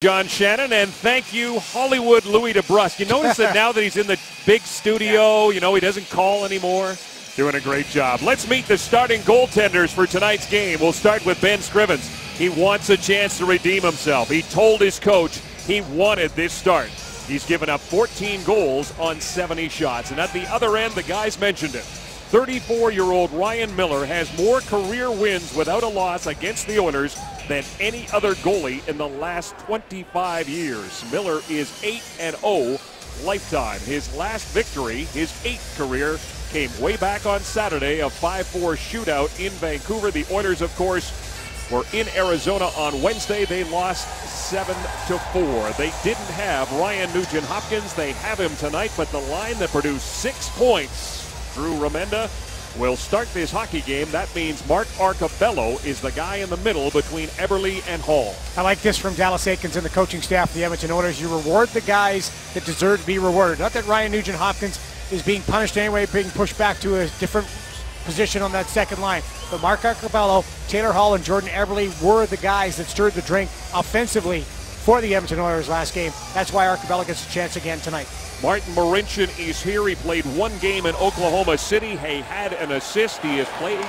John Shannon, and thank you, Hollywood Louis DeBrusk. You notice that now that he's in the big studio, you know, he doesn't call anymore. Doing a great job. Let's meet the starting goaltenders for tonight's game. We'll start with Ben Scrivens. He wants a chance to redeem himself. He told his coach he wanted this start. He's given up 14 goals on 70 shots. And at the other end, the guys mentioned it. 34-year-old Ryan Miller has more career wins without a loss against the Oilers than any other goalie in the last 25 years. Miller is 8-0 lifetime. His last victory, his 8th career, came way back on Saturday, a 5-4 shootout in Vancouver. The Oilers, of course, were in Arizona on Wednesday. They lost 7-4. They didn't have Ryan Nugent-Hopkins. They have him tonight, but the line that produced 6 points, Drew Remenda, will start this hockey game. That means Mark Arcobello is the guy in the middle between Eberle and Hall. I like this from Dallas Eakins and the coaching staff of the Edmonton Oilers. You reward the guys that deserve to be rewarded. Not that Ryan Nugent-Hopkins is being punished anyway, being pushed back to a different position on that second line. But Mark Arcobello, Taylor Hall, and Jordan Eberle were the guys that stirred the drink offensively for the Edmonton Oilers last game. That's why Arcobello gets a chance again tonight. Martin Marincin is here. He played 1 game in Oklahoma City. He had an assist. He has played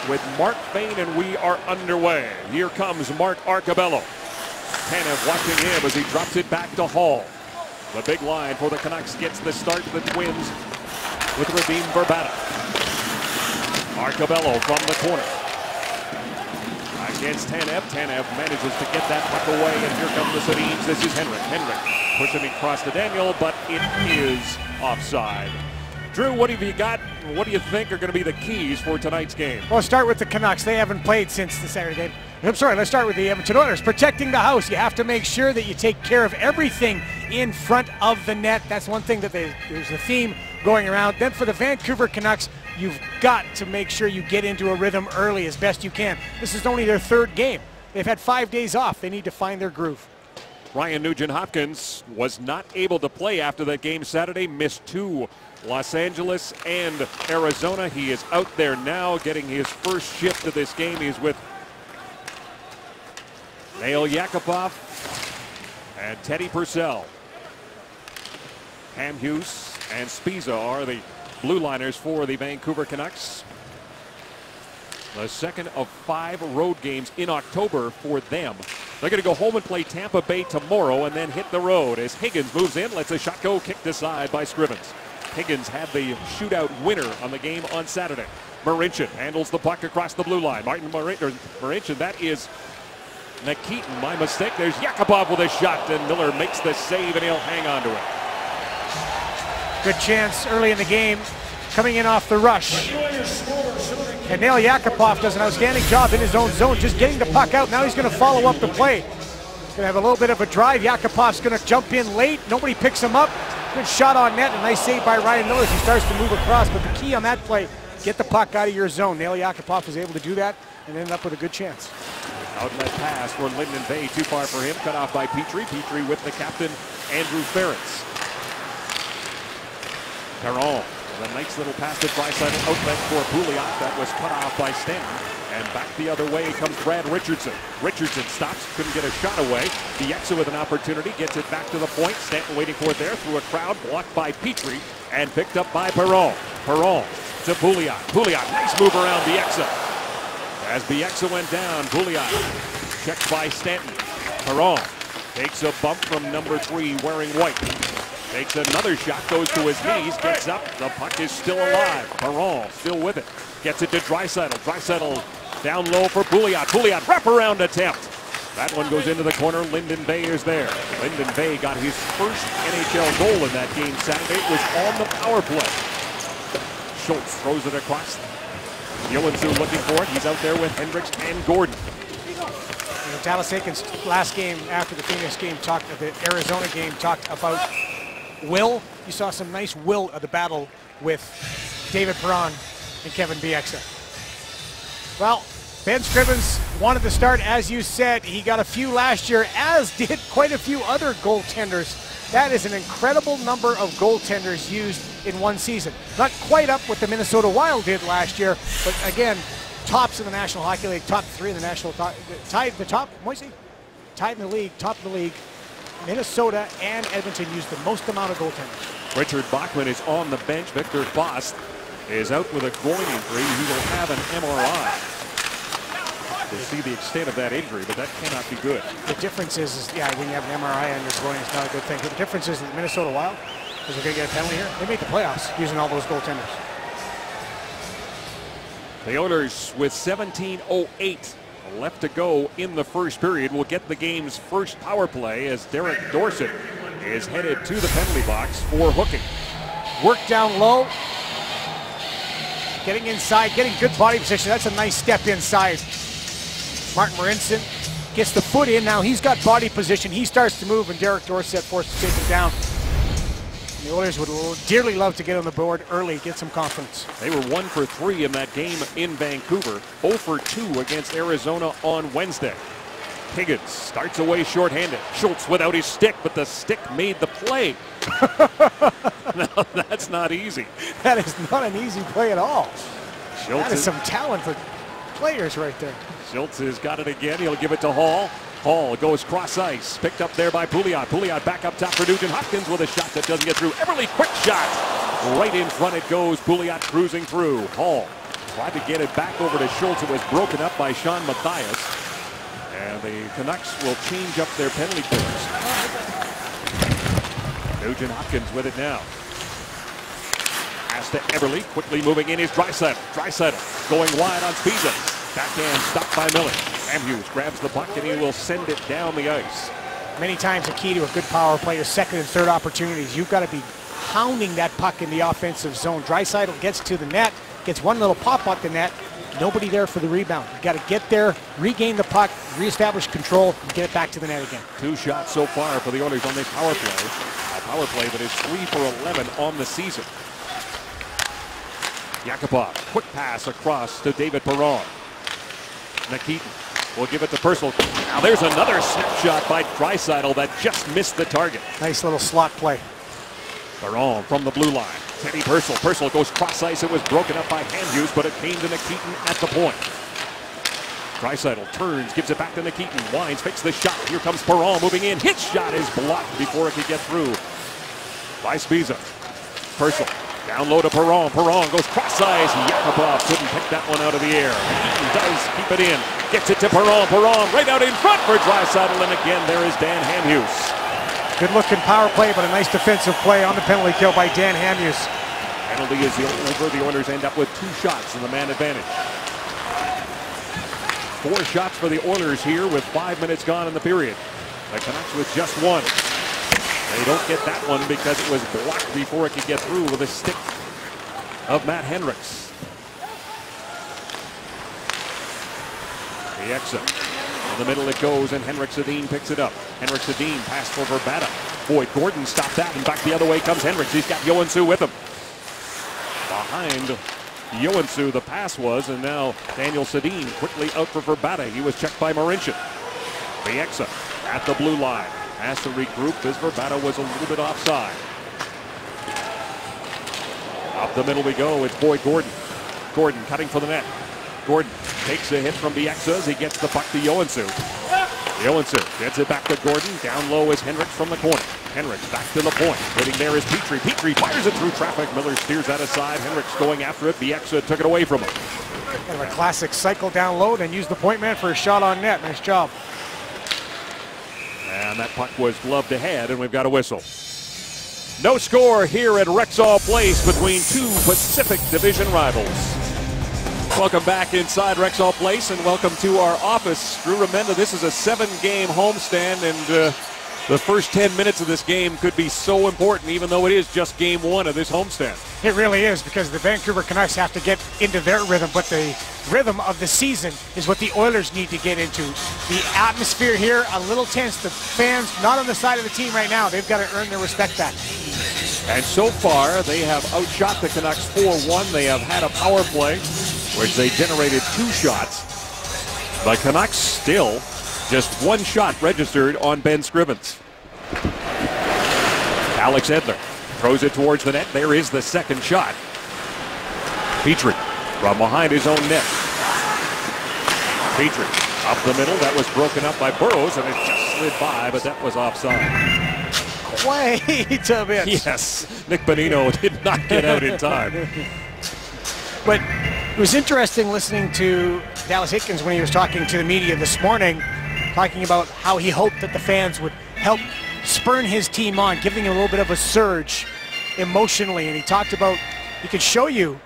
with Mark Fane, and we are underway. Here comes Mark Arcobello. Tanev watching him as he drops it back to Hall. The big line for the Canucks gets the start to the Twins with Radim Verbata. Arcobello from the corner against Tanev. Tanev manages to get that puck away, and here come the Sedins. This is Henrik. Henrik pushing across to Daniel, but it is offside. Drew, what have you got? What do you think are going to be the keys for tonight's game? Well, start with the Canucks. They haven't played since the Saturday game. I'm sorry, let's start with the Edmonton Oilers. Protecting the house. You have to make sure that you take care of everything in front of the net. That's one thing that there's a theme going around. Then for the Vancouver Canucks, you've got to make sure you get into a rhythm early as best you can. This is only their 3rd game. They've had 5 days off. They need to find their groove. Ryan Nugent-Hopkins was not able to play after that game Saturday, missed 2. Los Angeles and Arizona. He is out there now getting his first shift of this game. He's with Nail Yakupov and Teddy Purcell. Cam Hughes and Spiza are the blue liners for the Vancouver Canucks. The second of 5 road games in October for them. They're going to go home and play Tampa Bay tomorrow and then hit the road as Higgins moves in, lets a shot go, kicked aside by Scrivens. Higgins had the shootout winner on the game on Saturday. Marincin handles the puck across the blue line. Martin Marincin, that is Nikitin, my mistake. There's Yakupov with a shot, and Miller makes the save, and he'll hang on to it. Good chance early in the game, coming in off the rush. And Nail Yakupov does an outstanding job in his own zone, just getting the puck out. Now he's going to follow up the play. He's going to have a little bit of a drive. Yakupov's going to jump in late. Nobody picks him up. Good shot on net. A nice save by Ryan Miller as he starts to move across. But the key on that play, get the puck out of your zone. Nail Yakupov was able to do that and ended up with a good chance. Outlet pass for Linden Bay. Too far for him. Cut off by Petrie. Petrie with the captain, Andrew Ferentz. Perron. A nice little pass to Draisaitl, outlet for Pouliot. That was cut off by Stanton. And back the other way comes Brad Richardson. Richardson stops, couldn't get a shot away. Bieksa with an opportunity, gets it back to the point. Stanton waiting for it there through a crowd, blocked by Petrie and picked up by Perron. Perron to Pouliot. Pouliot, nice move around Bieksa. As Bieksa went down, Pouliot checked by Stanton. Perron takes a bump from number 3 wearing white. Takes another shot, goes to his knees, gets up, the puck is still alive. Perron still with it. Gets it to Draisaitl. Draisaitl down low for Pouliot. Pouliot wraparound attempt. That one goes into the corner. Linden Bay is there. Linden Bay got his first NHL goal in that game Saturday. It was on the power play. Schultz throws it across. Johansson looking for it. He's out there with Hendricks and Gordon. You know, Dallas Eakins last game after the Phoenix game the Arizona game talked about will. You saw some nice will of the battle with David Perron and Kevin Bieksa. Well, Ben Scrivens wanted to start, as you said. He got a few last year, as did quite a few other goaltenders. That is an incredible number of goaltenders used in one season. Not quite up what the Minnesota Wild did last year, but again, tops in the National Hockey League, top 3 in the National, tied the top, Moisey? tied in the league, top of the league. Minnesota and Edmonton use the most amount of goaltenders. Richard Bachman is on the bench. Victor Faust is out with a groin injury. He will have an MRI to see the extent of that injury, but that cannot be good. The difference is when you have an MRI on your groin, it's not a good thing. But the difference is that Minnesota Wild, because they're going to get a penalty here, they make the playoffs using all those goaltenders. The Oilers with 17:08 left to go in the first period will get the game's first power play as Derek Dorsett is headed to the penalty box for hooking. Work down low. Getting inside, getting good body position. That's a nice step inside. Martin Marincin gets the foot in. Now he's got body position. He starts to move, and Derek Dorsett forced to take him down. And the Oilers would dearly love to get on the board early, get some confidence. They were 1 for 3 in that game in Vancouver. 0 for 2 against Arizona on Wednesday. Higgins starts away shorthanded. Schultz without his stick, but the stick made the play. No, that's not easy. That is not an easy play at all. Schultz that is some talented players right there. Schultz has got it again. He'll give it to Hall. Hall goes cross ice. Picked up there by Pouliot. Pouliot back up top for Nugent Hopkins with a shot that doesn't get through. Eberle, quick shot. Right in front it goes. Pouliot cruising through. Hall tried to get it back over to Schultz. It was broken up by Sean Matthias. And the Canucks will change up their penalty killers. Nugent Hopkins with it now. Pass to Eberle. Quickly moving in is Draisaitl. Draisaitl going wide on Spiza. Backhand stopped by Miller. Hamhuis grabs the puck and he will send it down the ice. Many times the key to a good power play is second and third opportunities. You've got to be hounding that puck in the offensive zone. Draisaitl gets to the net, gets one little pop at the net. Nobody there for the rebound. You've got to get there, regain the puck, reestablish control, and get it back to the net again. 2 shots so far for the Oilers on their power play. A power play that is 3 for 11 on the season. Yakupov, quick pass across to David Perron. Nikitin will give it to Purcell. Now there's another snapshot by Draisaitl that just missed the target. Nice little slot play. Perron from the blue line. Teddy Purcell. Purcell goes cross ice. It was broken up by Hamhuis, but it came to Nikitin at the point. Draisaitl turns, gives it back to Nikitin. Wines fakes the shot. Here comes Perron moving in. His shot is blocked before it could get through by Spiza. Purcell down low to Perron. Perron goes cross ice. Yakupov couldn't pick that one out of the air. Nikitin does keep it in. Gets it to Perron. Perron right out in front for Draisaitl. And again, there is Dan Hamhuis. Good looking power play, but a nice defensive play on the penalty kill by Dan Hamhuis. Penalty is over. The Oilers end up with 2 shots in the man advantage. 4 shots for the Oilers here with 5 minutes gone in the period. The Canucks with just 1. They don't get that one because it was blocked before it could get through with a stick of Matt Hendricks. The exit. In the middle it goes, and Henrik Sedin picks it up. Henrik Sedin pass for Verbata. Boyd Gordon stopped that, and back the other way comes Hendricks. He's got Joensuu with him. Behind Joensuu the pass was, and now Daniel Sedin quickly out for Verbata. He was checked by Marincin. The exit at the blue line. Has to regroup as Verbata was a little bit offside. Up the middle we go. It's Boyd Gordon. Gordon cutting for the net. Gordon takes a hit from Bieksa as he gets the puck to Joensuu. Joensuu gets it back to Gordon. Down low is Hendricks from the corner. Hendricks back to the point. Waiting there is Petrie. Petrie fires it through traffic. Miller steers that aside. Hendricks going after it. Bieksa took it away from him. Kind of a classic cycle down low and use the point man for a shot on net. Nice job. And that puck was gloved ahead, and we've got a whistle. No score here at Rexall Place between 2 Pacific Division rivals. Welcome back inside Rexall Place, and welcome to our office. Drew Remenda, this is a 7-game homestand, and the first 10 minutes of this game could be so important, even though it is just game 1 of this homestand. It really is, because the Vancouver Canucks have to get into their rhythm, but the rhythm of the season is what the Oilers need to get into. The atmosphere here, a little tense. The fans not on the side of the team right now. They've got to earn their respect back. And so far, they have outshot the Canucks 4-1. They have had a power play, which they generated 2 shots. The Canucks still just 1 shot registered on Ben Scrivens. Alex Edler throws it towards the net. There is the second shot. Petrie from behind his own net. Petrie up the middle. That was broken up by Burrows, and it just slid by, but that was offside. Quite a bit. Yes, Nick Bonino did not get out in time. But it was interesting listening to Dallas Eakins when he was talking to the media this morning, talking about how he hoped that the fans would help spurn his team on, giving him a little bit of a surge emotionally. And he talked about, he could show you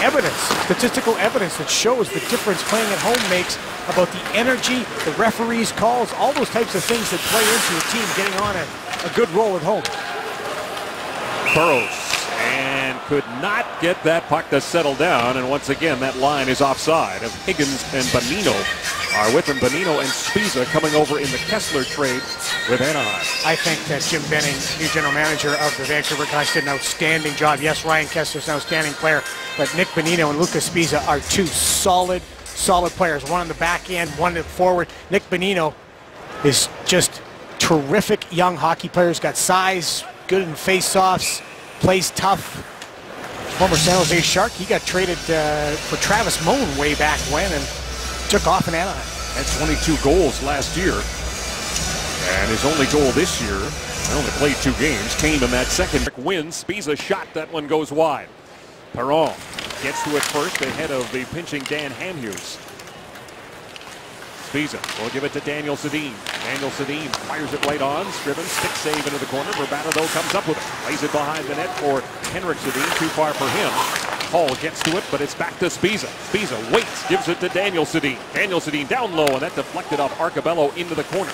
evidence, statistical evidence that shows the difference playing at home makes about the energy, the referees' calls, all those types of things that play into a team getting on a good roll at home. Burrows, and could not get that puck to settle down, and once again that line is offside as Higgins and Bonino are with him. Bonino and Spiza coming over in the Kessler trade with Anaheim. I think that Jim Benning, new general manager of the Vancouver Canucks, did an outstanding job. Yes, Ryan Kessler's an outstanding player, but Nick Bonino and Lucas Spiza are two solid players. One on the back end, one in forward. Nick Bonino is just terrific young hockey player. He's got size, good in face-offs, plays tough. Former San Jose Shark, he got traded for Travis Moan way back when and took off in Anaheim. Had 22 goals last year, and his only goal this year, he only played 2 games, came in that second win. Spiza shot, that one goes wide. Perron gets to it first ahead of the pinching Dan Hamhuis. Spiza will give it to Daniel Sedin. Daniel Sedin fires it right on. Scriven, stick save into the corner. Bourbata, though, comes up with it. Plays it behind the net for Henrik Sedin. Too far for him. Hall gets to it, but it's back to Spiza. Spiza waits, gives it to Daniel Sedin. Daniel Sedin down low, and that deflected off Arcabello into the corner.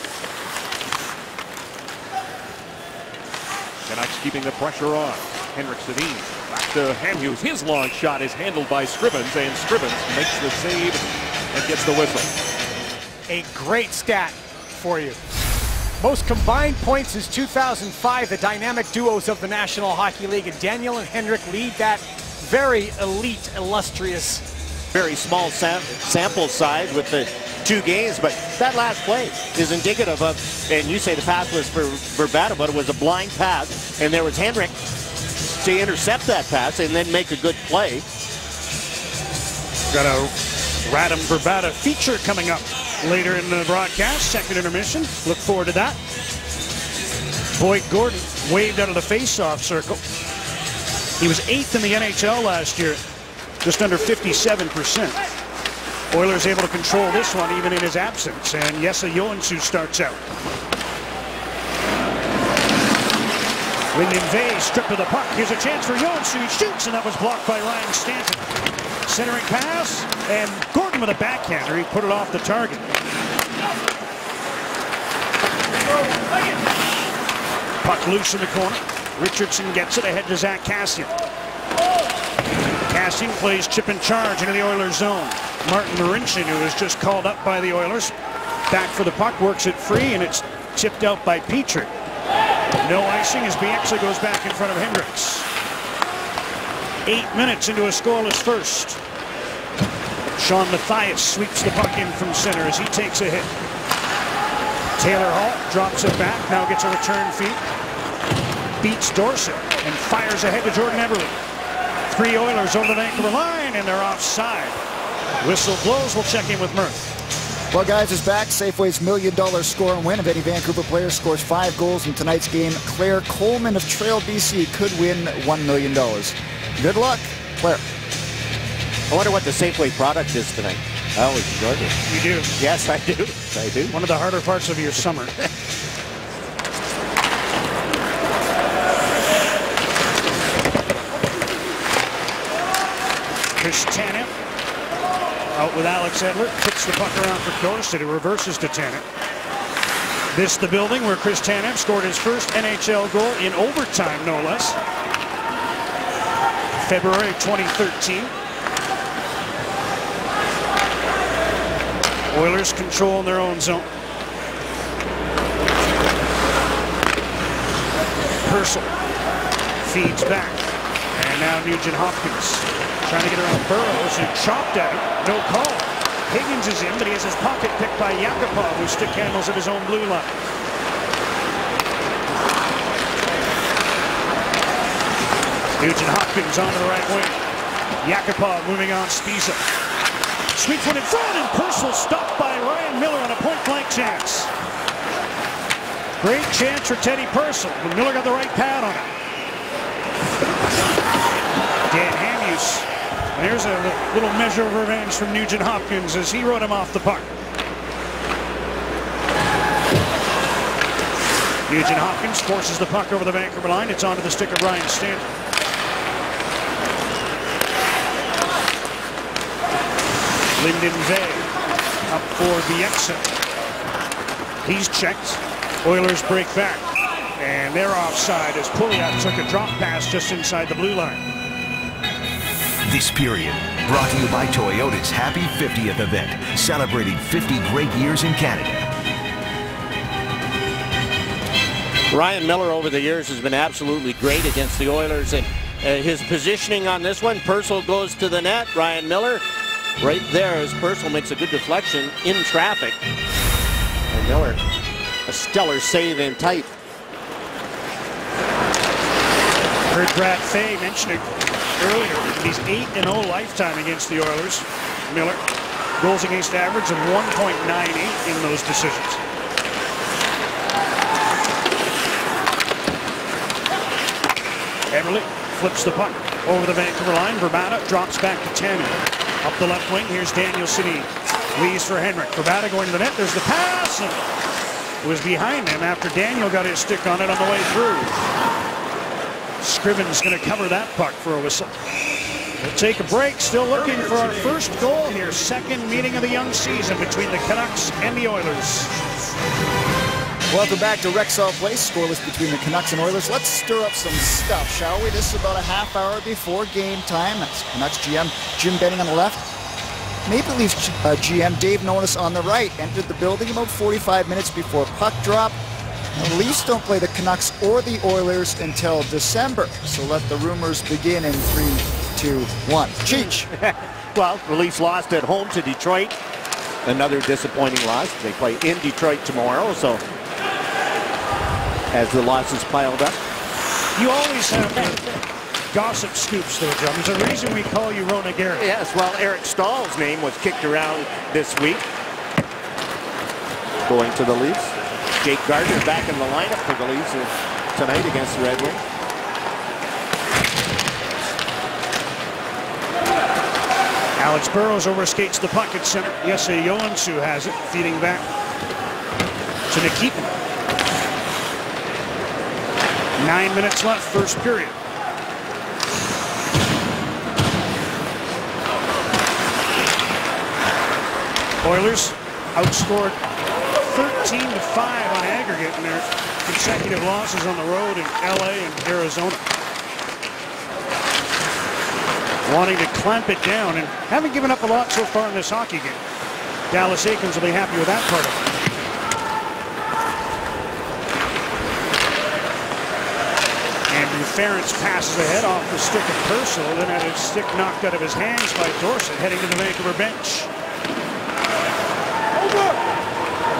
Canucks keeping the pressure on. Henrik Sedin back to Hamhuis. His long shot is handled by Scrivens, and Scrivens makes the save and gets the whistle. A great stat for you. Most combined points since 2005, the dynamic duos of the National Hockey League, and Daniel and Henrik lead that very elite, illustrious. Very small sample size with the 2 games, but that last play is indicative of, and you say the pass was for Bourbata, but it was a blind pass, and there was Henrik to intercept that pass and then make a good play. Got a Radim Bourbata feature coming up later in the broadcast. Second intermission. Look forward to that. Boyd Gordon waved out of the face-off circle. He was 8th in the NHL last year, just under 57%. Oilers able to control this one even in his absence, and Jesse Joensuu starts out. Lyndon Vay stripped of the puck. Here's a chance for Joensuu. Shoots, and that was blocked by Ryan Stanton. Centering pass, and Gordon with a backhander. He put it off the target. Puck loose in the corner. Richardson gets it ahead to Zach Kassian. Kassian plays chip and charge into the Oilers zone. Martin Marincin, who was just called up by the Oilers, back for the puck, works it free, and it's chipped out by Petrie. No icing as Bieksa goes back in front of Hendricks. 8 minutes into a scoreless first. Sean Mathias sweeps the puck in from center as he takes a hit. Taylor Hall drops it back, now gets a return feed. Beats Dorsett and fires ahead to Jordan Eberle. 3 Oilers over the Vancouver line, and they're offside. Whistle blows, we'll check in with Murph. Well, guys, is back. Safeway's $1 million score and win. If any Vancouver player scores 5 goals in tonight's game, Claire Coleman of Trail, BC could win $1 million. Good luck, Claire. I wonder what the Safeway product is tonight. I always enjoyed it. You do? Yes, I do. I do. One of the harder parts of your summer. Chris Tanev out with Alex Edler. Kicks the puck around for Dorsett. It reverses to Tanev. This the building where Chris Tanev scored his first NHL goal in overtime, no less. February 2013. Oilers control in their own zone. Purcell feeds back. And now Nugent Hopkins trying to get around Burrows, who chopped at him. No call. Higgins is in, but he has his pocket picked by Yakupov, who stick handles at his own blue line. Nugent Hopkins onto the right wing. Yakupov moving on Spiza. Sweeps one in front, and Purcell stopped by Ryan Miller on a point-blank chance. Great chance for Teddy Purcell, but Miller got the right pad on it. Dan Hamhuis. And here's a little measure of revenge from Nugent Hopkins as he rode him off the puck. Nugent Hopkins forces the puck over the Vancouver line. It's onto the stick of Ryan Stanton. Lyndon Vay up for Bieksa. He's checked. Oilers break back. And they're offside as Pouliot took a drop pass just inside the blue line. This period brought to you by Toyota's Happy 50th event, celebrating 50 great years in Canada. Ryan Miller over the years has been absolutely great against the Oilers, and his positioning on this one, Purcell goes to the net. Ryan Miller right there as Purcell makes a good deflection in traffic. And Miller, a stellar save in tight. Heard Brad Fay mention it earlier. He's 8-0 lifetime against the Oilers. Miller, goals against average of 1.98 in those decisions. Everly flips the puck over the Vancouver line. Vrbata drops back to Tanev. Up the left wing, here's Daniel Sedin. Leaves for Henrik. Vrbata going to the net. There's the pass. And it was behind him after Daniel got his stick on it on the way through. Scriven's going to cover that puck for a whistle. We'll take a break. Still looking for our first goal here. Second meeting of the young season between the Canucks and the Oilers. Welcome back to Rexall Place. Scoreless between the Canucks and Oilers. Let's stir up some stuff, shall we? This is about a half hour before game time. That's Canucks GM Jim Benning on the left. Maple Leafs GM Dave Nonis on the right entered the building about 45 minutes before puck drop. The Leafs don't play the Canucks or the Oilers until December. So let the rumors begin in 3, 2, 1. Cheech. Well, the Leafs lost at home to Detroit. Another disappointing loss. They play in Detroit tomorrow, so as the losses piled up. You always have gossip scoops though, John. There's a reason we call you Rona Garrett. Yes, well, Eric Stahl's name was kicked around this week. Going to the Leafs. Jake Gardner back in the lineup for the Leafs tonight against the Red Wings. Alex Burrows overskates the puck at center. Jesse Joensuu has it, feeding back to Nikitin. 9 minutes left, first period. Oilers outscored 13-5 on aggregate in their consecutive losses on the road in LA and Arizona. Wanting to clamp it down and haven't given up a lot so far in this hockey game. Dallas Eakins will be happy with that part of it. Andrew Ference passes ahead off the stick of Purcell, then had his stick knocked out of his hands by Dorsett, heading to the Vancouver bench.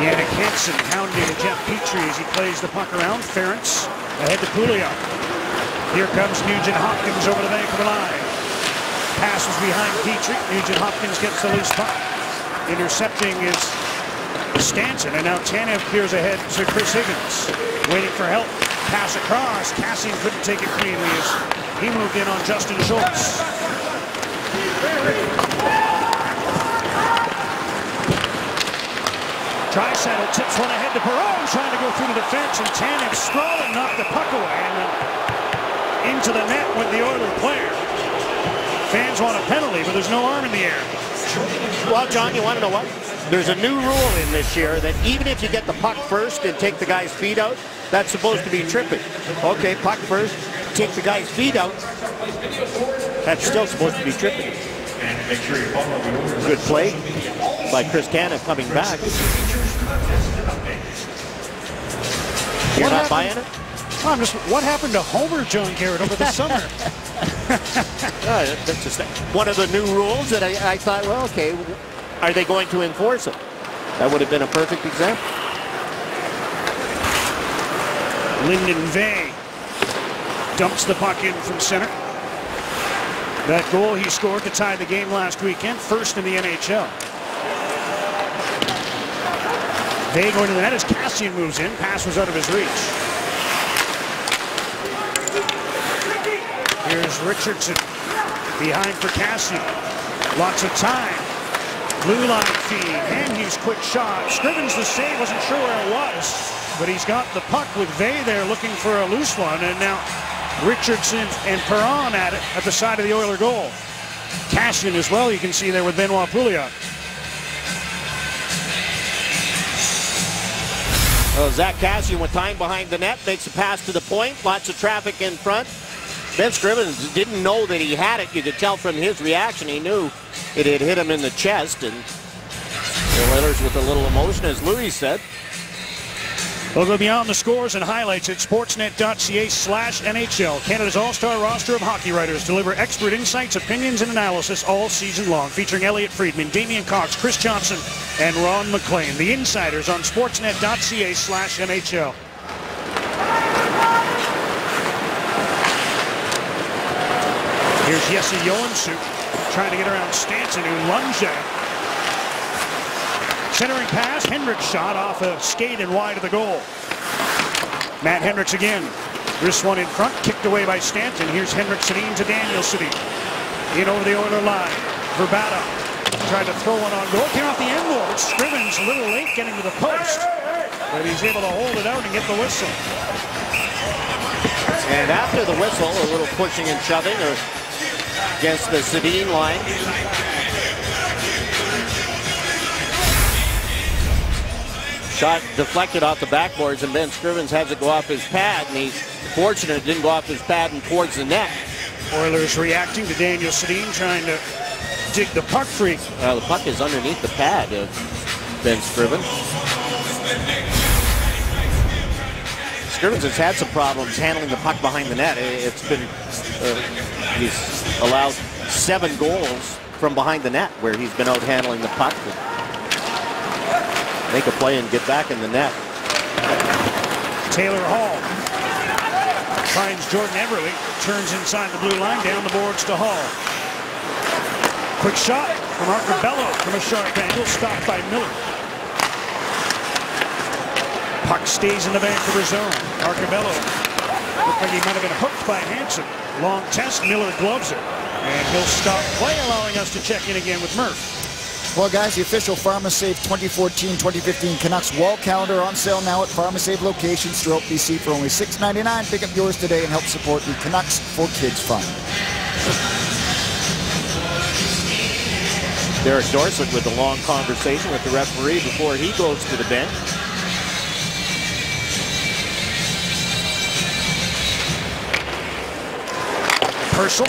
Yannick Hansen hounding Jeff Petrie as he plays the puck around. Ference ahead to Pouliot. Here comes Nugent Hopkins over the Vancouver line. Pass was behind Petrie. Nugent Hopkins gets the loose puck. Intercepting is Stanton, and now Tanev clears ahead to Chris Higgins. Waiting for help. Pass across. Kassian couldn't take it cleanly as he moved in on Justin Schultz. Draisaitl tips one ahead to Perron, trying to go through the defense, and Tanev sprawling, knocked the puck away, and then into the net with the Oilers player. Fans want a penalty, but there's no arm in the air. Well, John, you want to know what? There's a new rule in this year that even if you get the puck first and take the guy's feet out, that's supposed to be tripping. Okay, puck first, take the guy's feet out, that's still supposed to be tripping. Good play by Chris Tanev coming back. You're not buying it? I'm just, what happened to Homer John Garrett over the summer? That's just one of the new rules that I thought, well, okay, are they going to enforce it? That would have been a perfect example. Lyndon Vay dumps the puck in from center. That goal he scored to tie the game last weekend, first in the NHL. They going to the net as Kassian moves in. Pass was out of his reach. Here's Richardson behind for Kassian. Lots of time. Blue line feed. Hamhuis quick shot. Scrivens the save. Wasn't sure where it was, but he's got the puck with Vey there looking for a loose one. And now Richardson and Perron at it at the side of the Oiler goal. Kassian as well, you can see there with Benoit Pouliot. Well, Zach Kassian with time behind the net makes a pass to the point. Lots of traffic in front. Ben Scrivens didn't know that he had it. You could tell from his reaction. He knew it had hit him in the chest. And the Oilers with a little emotion, as Louis said. We'll go beyond the scores and highlights at sportsnet.ca/NHL. Canada's all-star roster of hockey writers deliver expert insights, opinions, and analysis all season long, featuring Elliot Friedman, Damian Cox, Chris Johnson, and Ron McLean. The Insiders on sportsnet.ca/NHL. Here's Jesse Joensuu trying to get around Stanton, who lunged at him. Centering pass, Hendricks shot off a skate and wide of the goal. Matt Hendricks again. This one in front, kicked away by Stanton. Here's Hendricks Sedin to Daniel Sedin. In over the Oiler line. Verbata tried to throw one on goal. Came off the end wall. Scrivens a little late getting to the post, but he's able to hold it out and get the whistle. And after the whistle, a little pushing and shoving against the Sedin line. Shot deflected off the backboards, and Ben Scrivens has it go off his pad, and he's fortunate it didn't go off his pad and towards the net. Oilers reacting to Daniel Sedin trying to dig the puck free. The puck is underneath the pad of Ben Scrivens. Scrivens has had some problems handling the puck behind the net. It's been, he's allowed 7 goals from behind the net where he's been out handling the puck. Make a play and get back in the net. Taylor Hall finds Jordan Eberle, turns inside the blue line, down the boards to Hall. Quick shot from Arcobello from a sharp angle, stopped by Miller. Puck stays in the Vancouver zone. Arcobello looked like he might have been hooked by Hansen. Long test, Miller gloves it, and he'll stop play, allowing us to check in again with Murph. Well, guys, the official PharmaSave 2014-2015 Canucks wall calendar on sale now at PharmaSave locations throughout BC for only $6.99. Pick up yours today and help support the Canucks for Kids Fund. Derek Dorsett with a long conversation with the referee before he goes to the bench. Purcell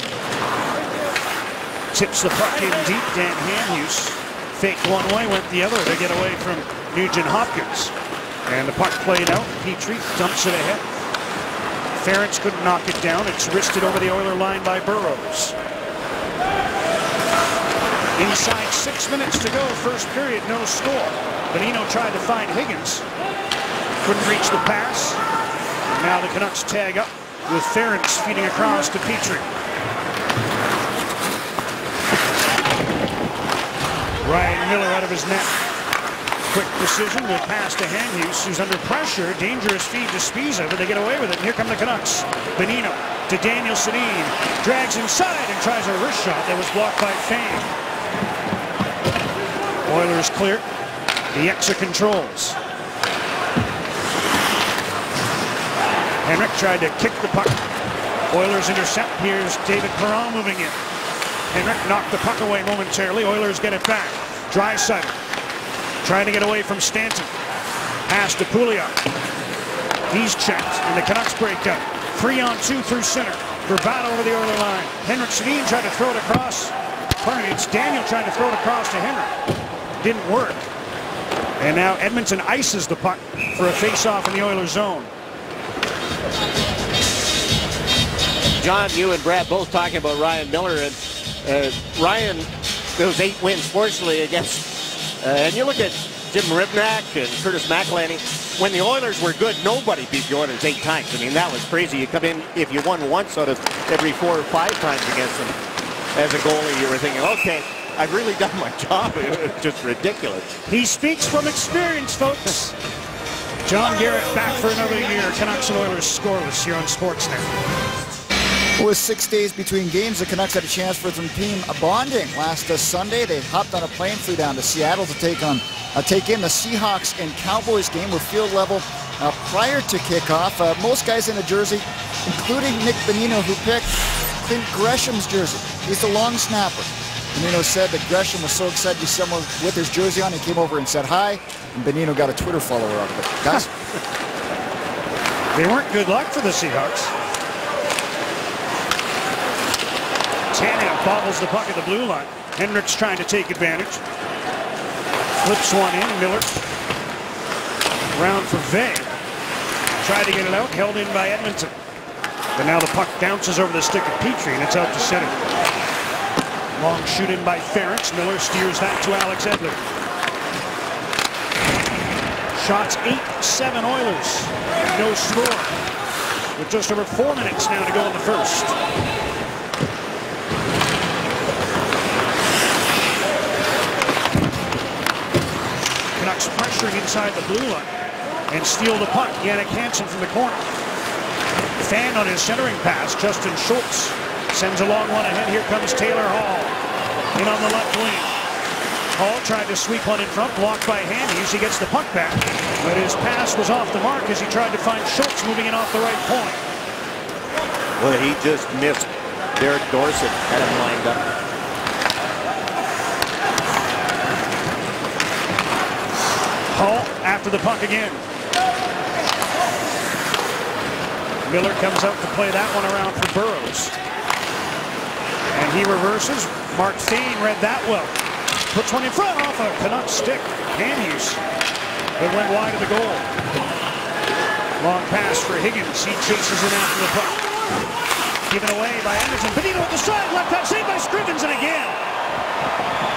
tips the puck in deep. Dan Hamhuis faked one way, went the other to get away from Nugent Hopkins. And the puck played out. Petrie dumps it ahead. Ferentz couldn't knock it down. It's wristed over the Oiler line by Burrows. Inside 6 minutes to go, first period, no score. Bonino tried to find Higgins. Couldn't reach the pass. Now the Canucks tag up with Ferentz feeding across to Petrie. Ryan Miller out of his net. Quick precision with pass to Hamhuis, who's under pressure. Dangerous feed to Spiza, but they get away with it. And here come the Canucks. Bonino to Daniel Sedin. Drags inside and tries a wrist shot that was blocked by Fang. Oilers clear. The Exa controls. Henrik tried to kick the puck. Oilers intercept. Here's David Perron moving in. Henrik knocked the puck away momentarily. Oilers get it back. Draisaitl trying to get away from Stanton. Pass to Pouliot. He's checked, and the Canucks break up. 3-on-2 through center. Verbata over the Oiler line. Henrik Sedin tried to throw it across. Pardon me, it's Daniel trying to throw it across to Henrik. Didn't work. And now Edmonton ices the puck for a face-off in the Oilers zone. John, you and Brad both talking about Ryan Miller, and Ryan, those 8 wins, fortunately, against, and you look at Jim Ribnak and Curtis McElhinney, when the Oilers were good, nobody beat the Oilers 8 times. I mean, that was crazy. You come in, if you won once out of every 4 or 5 times against them as a goalie, you were thinking, okay, I've really done my job. It's just ridiculous. He speaks from experience, folks. John Garrett back for another year. Canucks and Oilers scoreless here on Sportsnet. With 6 days between games, the Canucks had a chance for some team bonding. Last Sunday, they hopped on a plane, flew down to Seattle to take in the Seahawks and Cowboys game with field level prior to kickoff. Most guys in a jersey, including Nick Bonino, who picked Clint Gresham's jersey. He's the long snapper. Bonino said that Gresham was so excited to see someone with his jersey on, he came over and said hi, and Bonino got a Twitter follower out of it. Guys? They weren't good luck for the Seahawks. Tanev bobbles the puck at the blue line. Hendricks trying to take advantage. Flips one in. Miller. Round for Vey. Tried to get it out. Held in by Edmonton. But now the puck bounces over the stick of Petrie, and it's out to center. Long shoot in by Ferentz. Miller steers that to Alex Edler. Shots 8-7 Oilers. No score. With just over 4 minutes now to go in the first. Canucks pressuring inside the blue line and steal the puck. Jannik Hansen from the corner. Fan on his centering pass. Justin Schultz sends a long one ahead. Here comes Taylor Hall in on the left wing. Hall tried to sweep one in front, blocked by Hannies. He gets the puck back, but his pass was off the mark as he tried to find Schultz moving in off the right point. Well, he just missed. Derek Dorsett had him lined up. Hall after the puck again. Miller comes out to play that one around for Burrows. And he reverses. Mark Fane read that well. Puts one in front off a Canucks stick. Hannies. It went wide of the goal. Long pass for Higgins. He chases it after the puck. Given away by Anderson. Bonino at the side. Left pass saved by Scrivens, and again.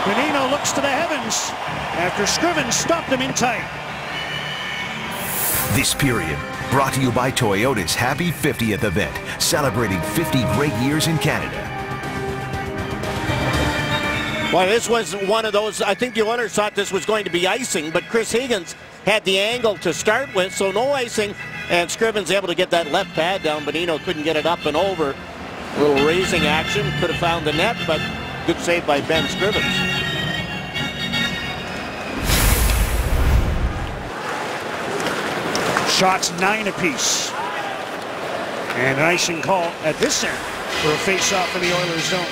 Bonino looks to the heavens after Scrivens stopped him in tight. This period brought to you by Toyota's Happy 50th event, celebrating 50 great years in Canada. Well, this was one of those, I think the Oilers thought this was going to be icing, but Chris Higgins had the angle to start with, so no icing, and Scrivens able to get that left pad down. Bonino couldn't get it up and over. A little raising action, could have found the net, but good save by Ben Scrivens. Shots 9 apiece. And an icing call at this end for a face-off in the Oilers zone.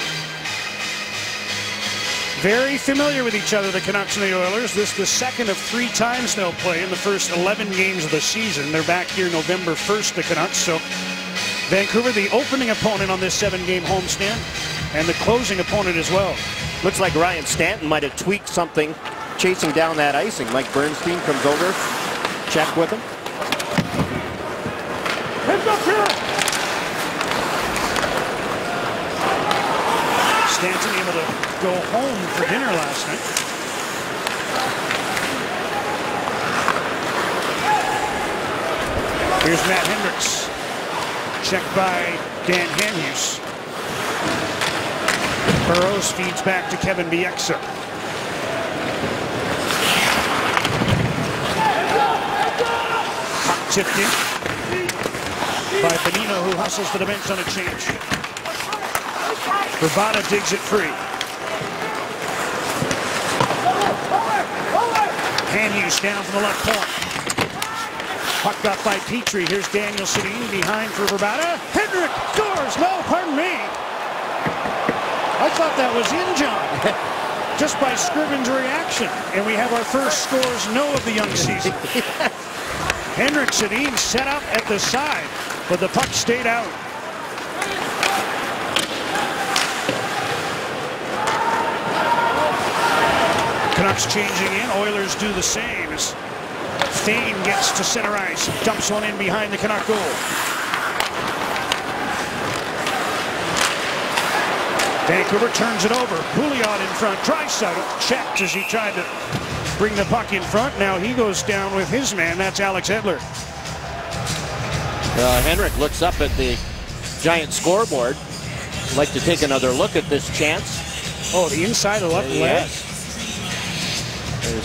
Very familiar with each other, the Canucks and the Oilers. This is the second of 3 times they'll play in the first 11 games of the season. They're back here November 1st, the Canucks. So Vancouver, the opening opponent on this 7-game homestand, and the closing opponent as well. Looks like Ryan Stanton might have tweaked something chasing down that icing. Mike Bernstein comes over, check with him. Heads up here! Stanton able to go home for dinner last night. Here's Matt Hendricks. Checked by Dan Hanhus. Burrows feeds back to Kevin Bieksa. Puck tipped in by Bonino, who hustles to the bench on a change. Vrbata digs it free. Hanhus down from the left point. Puck got by Petrie. Here's Daniel Sedin behind for Vrbata. Hendrick scores! No, pardon me. I thought that was in, John. Just by Scrivens' reaction. And we have our first scores no of the young season. Henrik Sedin set up at the side, but the puck stayed out. Canucks changing in. Oilers do the same as Fane gets to center ice. Dumps one in behind the Canuck goal. Vancouver turns it over. Pouliot in front. Draisaitl checked as he tried to bring the puck in front. Now he goes down with his man. That's Alex Edler. Henrik looks up at the giant scoreboard. Like to take another look at this chance. Oh, the inside of the left leg. Yes.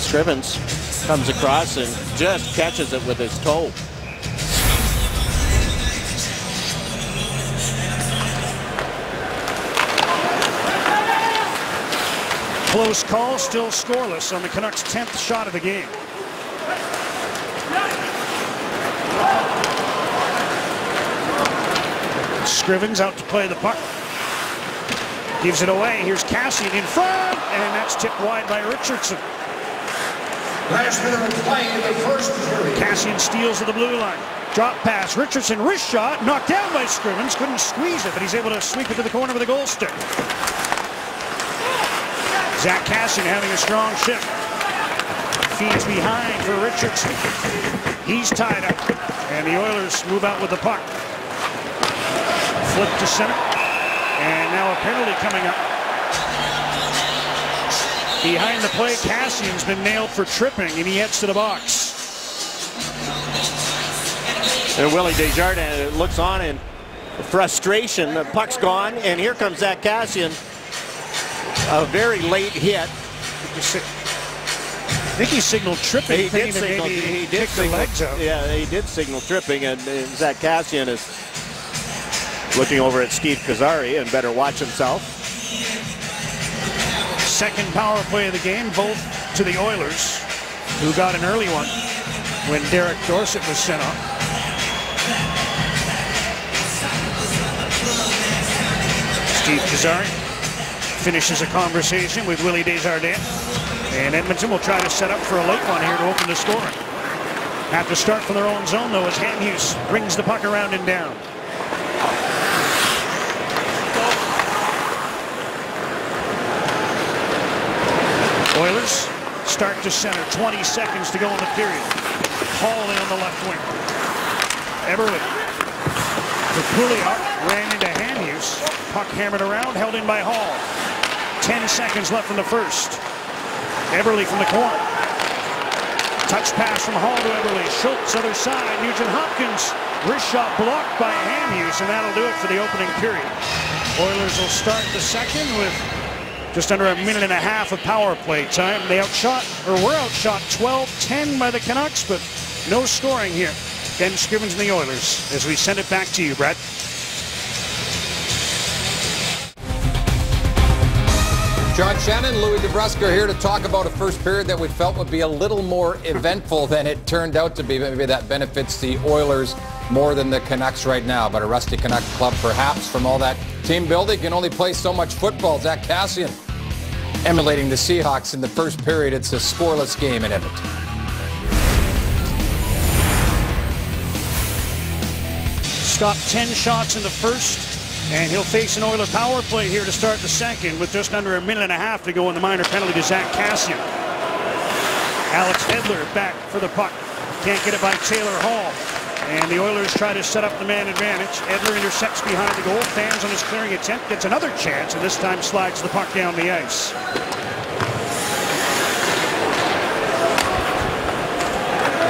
Scrivens comes across and just catches it with his toe. Close call, still scoreless on the Canucks' 10th shot of the game. Scrivens out to play the puck. Gives it away. Here's Kassian in front, and that's tipped wide by Richardson. Last minute of play in the first period. Kassian steals to the blue line. Drop pass. Richardson, wrist shot, knocked down by Scrivens. Couldn't squeeze it, but he's able to sweep it to the corner with a goal stick. Zack Kassian having a strong shift. Feeds behind for Richardson. He's tied up, and the Oilers move out with the puck. Flip to center, and now a penalty coming up. Behind the play, Kassian's been nailed for tripping, and he heads to the box. And Willie Desjardins looks on in frustration. The puck's gone, and here comes Zack Kassian. A very late hit. I think he signaled tripping. He did signal legs out. Yeah, he did signal tripping, and Zack Kassian is looking over at Steve Kazari and better watch himself. Second power play of the game, both to the Oilers, who got an early one when Derek Dorsett was sent off. Steve Kazari finishes a conversation with Willie Desjardins, and Edmonton will try to set up for a late one here to open the scoring. Have to start from their own zone, though, as Hamhuis brings the puck around and down. Oilers start to center. 20 seconds to go in the period. Hall in on the left wing. Eberle. Pouliot ran into Hamhuis. Puck hammered around, held in by Hall. 10 seconds left in the first. Eberle from the corner. Touch pass from Hall to Eberle. Schultz, other side. Nugent Hopkins. Wrist shot blocked by Hamhuis, and that'll do it for the opening period. Oilers will start the second with just under a minute and a half of power play time. They were outshot 12-10 by the Canucks, but no scoring here. Ben Scrivens and the Oilers as we send it back to you, Brett. John Shannon, Louis DeBrusk are here to talk about a first period that we felt would be a little more eventful than it turned out to be. Maybe that benefits the Oilers more than the Canucks right now, but a rusty Canuck club perhaps from all that team building can only play so much football. Zack Kassian emulating the Seahawks in the first period. It's a scoreless game in Edmonton. Stopped 10 shots in the first, and he'll face an Oiler power play here to start the second with just under a minute and a half to go in the minor penalty to Zack Kassian. Alex Edler back for the puck. Can't get it by Taylor Hall. And the Oilers try to set up the man advantage. Edler intercepts behind the goal. Fans on his clearing attempt. Gets another chance, and this time slides the puck down the ice.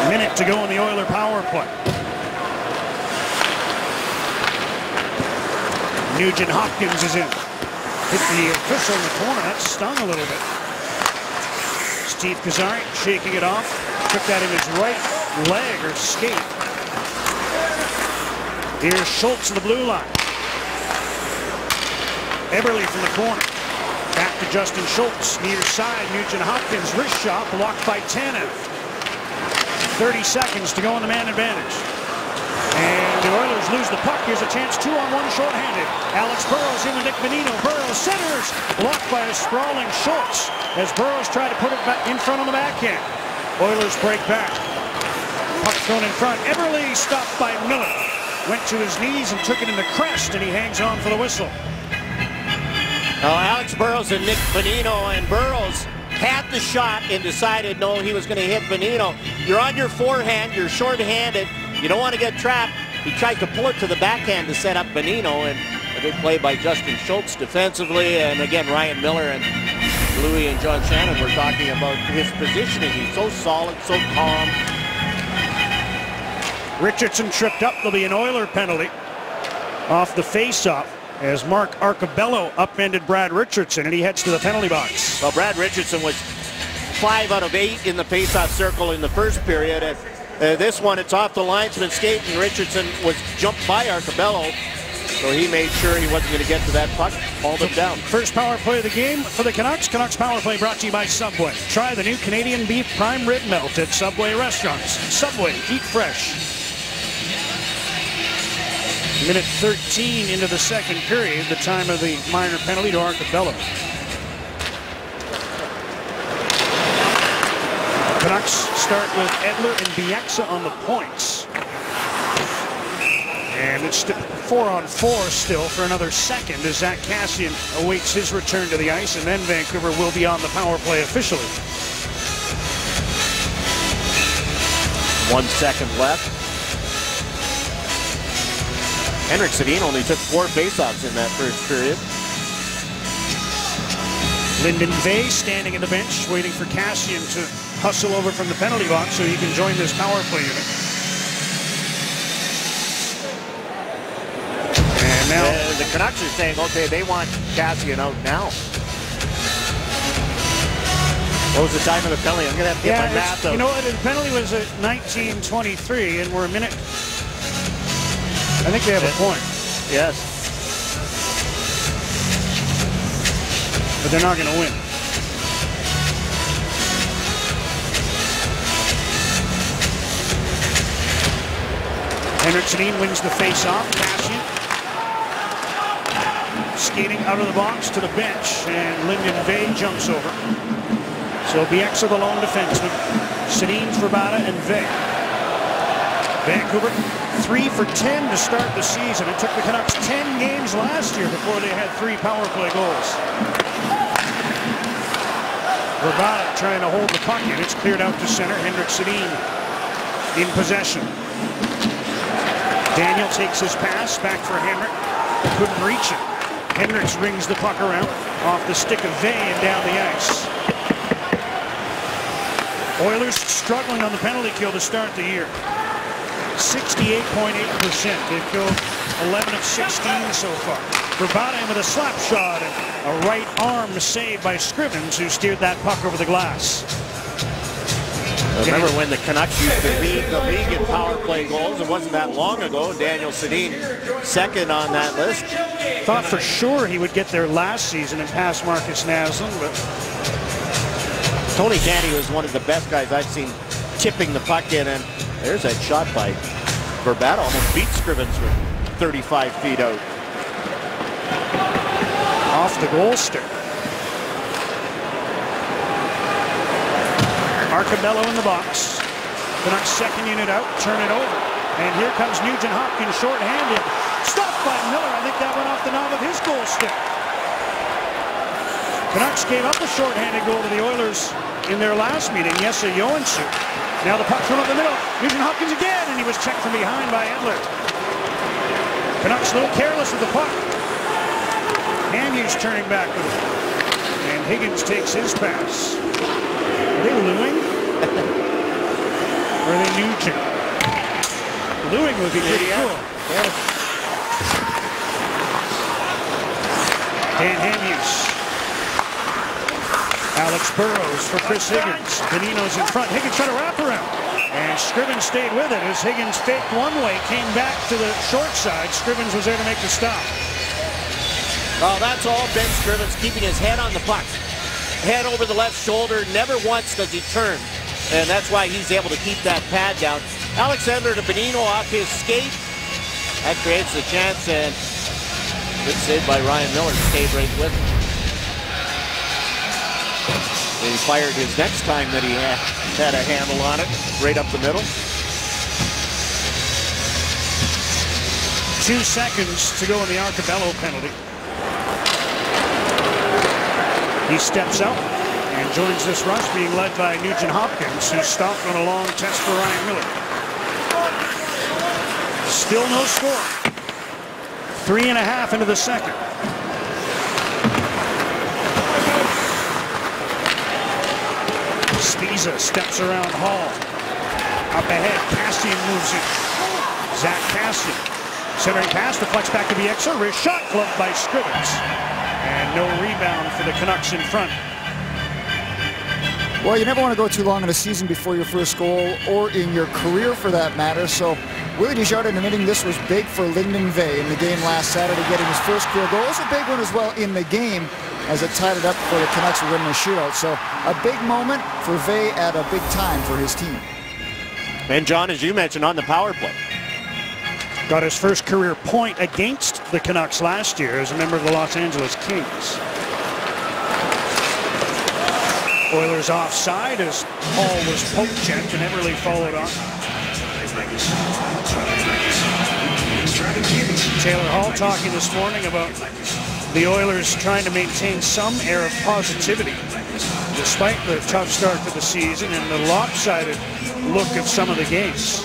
A minute to go in the Oiler power play. Nugent Hopkins is in. Hit the official in the corner. That stung a little bit. Steve Kazari shaking it off. Took that in his right leg or skate. Here's Schultz in the blue line. Eberle from the corner. Back to Justin Schultz. Near side, Nugent Hopkins. Wrist shot blocked by Tanev. 30 seconds to go on the man advantage. And the Oilers lose the puck. Here's a chance, 2-on-1 shorthanded. Alex Burrows into Nick Bonino. Burrows centers. Blocked by a sprawling Schultz as Burrows tried to put it back in front on the backhand. Oilers break back. Puck thrown in front. Eberle stopped by Miller. Went to his knees and took it in the crest, and he hangs on for the whistle. Now Alex Burrows and Nick Bonino, and Burrows had the shot and decided no, he was going to hit Bonino. You're on your forehand, you're short-handed, you don't want to get trapped. He tried to pull it to the backhand to set up Bonino, and a good play by Justin Schultz defensively. And again, Ryan Miller and Louis and John Shannon were talking about his positioning. He's so solid, so calm. Richardson tripped up. There'll be an Oiler penalty off the face-off. as Mark Arcobello upended Brad Richardson, and he heads to the penalty box. Well, Brad Richardson was 5 out of 8 in the faceoff circle in the first period. And this one, it's off the linesman skate, and Richardson was jumped by Arcobello. So he made sure he wasn't going to get to that puck, hauled him down. First power play of the game for the Canucks. Canucks power play brought to you by Subway. Try the new Canadian beef prime rib melt at Subway restaurants. Subway, eat fresh. Minute 13 into the second period, the time of the minor penalty to Arcobello. Canucks start with Edler and Bieksa on the points. And it's 4-on-4 still for another second as Zach Kassian awaits his return to the ice, and then Vancouver will be on the power play officially. 1 second left. Henrik Sedin only took 4 faceoffs in that first period. Lyndon Vey standing in the bench, waiting for Kassian to hustle over from the penalty box so he can join this power play unit. And now the Canucks are saying, okay, they want Kassian out now. What was the time of the penalty? I'm going to have to get my math out. You know what? The penalty was at 19:23, and we're a minute. I think they have a point. Yes. But they're not going to win. Henrik Sedin wins the face-off. Kassian skating out of the box to the bench, and Lyndon Vey jumps over. So Bieksa the lone defenseman. Sedin, Vrbata, and Vey. Vancouver 3 for 10 to start the season. It took the Canucks 10 games last year before they had 3 power play goals. Vrbata trying to hold the puck in. It's cleared out to center. Henrik Sedin in possession. Daniel takes his pass back for Henrik. Couldn't reach it. Hendricks rings the puck around off the stick of Vey and down the ice. Oilers struggling on the penalty kill to start the year. 68.8%. They've killed 11 of 16 so far. Vrbata with a slap shot and a right arm save by Scrivens, who steered that puck over the glass. Remember when the Canucks used to lead the league in power play goals? It wasn't that long ago. Daniel Sedin second on that list. Thought for sure he would get there last season and pass Marcus Naslund, but Tony Kennedy was one of the best guys I've seen tipping the puck in, and there's that shot by Vrbata. Almost beat Scrivens from 35 feet out. Off the goal stick. Arcobello in the box. Canucks second unit out, turn it over. And here comes Nugent Hopkins short-handed. Stopped by Miller. I think that went off the knob of his goal stick. Canucks gave up a short-handed goal to the Oilers in their last meeting. Jesse Johansson. Now the puck from up the middle. Nugent Hopkins again, and he was checked from behind by Edler. Canucks a little careless with the puck. Hughes turning back with it. And Higgins takes his pass. Are they Lewing? Or are they Nugent? Lewing would be pretty cool. Yeah. Dan Hughes. Alex Burrows for Chris Higgins. Bonino's in front. Higgins trying to wrap around. And Scrivens stayed with it as Higgins faked one way, came back to the short side. Scrivens was there to make the stop. Well, that's all Ben Scrivens, keeping his head on the puck. Head over the left shoulder. Never once does he turn. And that's why he's able to keep that pad down. Alexander to Bonino off his skate. That creates the chance, and good save by Ryan Miller. Stayed right with him. And he fired his next time that he had a handle on it, right up the middle. 2 seconds to go in the Arcobello penalty. He steps out and joins this rush, being led by Nugent Hopkins, who stopped on a long test for Ryan Miller. Still no score. 3.5 into the second. Spiza steps around Hall. Up ahead, Kassian moves in. Zach Kassian Centering pass, deflects back to Bieksa. Wrist shot, gloved by Scrivens. And no rebound for the Canucks in front. Well, you never want to go too long in a season before your first goal, or in your career for that matter. So Willie Desjardins admitting this was big for Lyndon Vey in the game last Saturday, getting his first career goal. It was a big one as well in the game, as it tied it up for the Canucks to win the shootout. So a big moment for Vey at a big time for his team. And John, as you mentioned, on the power play. Got his first career point against the Canucks last year as a member of the Los Angeles Kings. Oilers offside as Hall was poke-checked and Everly followed on. Taylor Hall talking this morning about the Oilers trying to maintain some air of positivity despite the tough start to the season and the lopsided look of some of the games.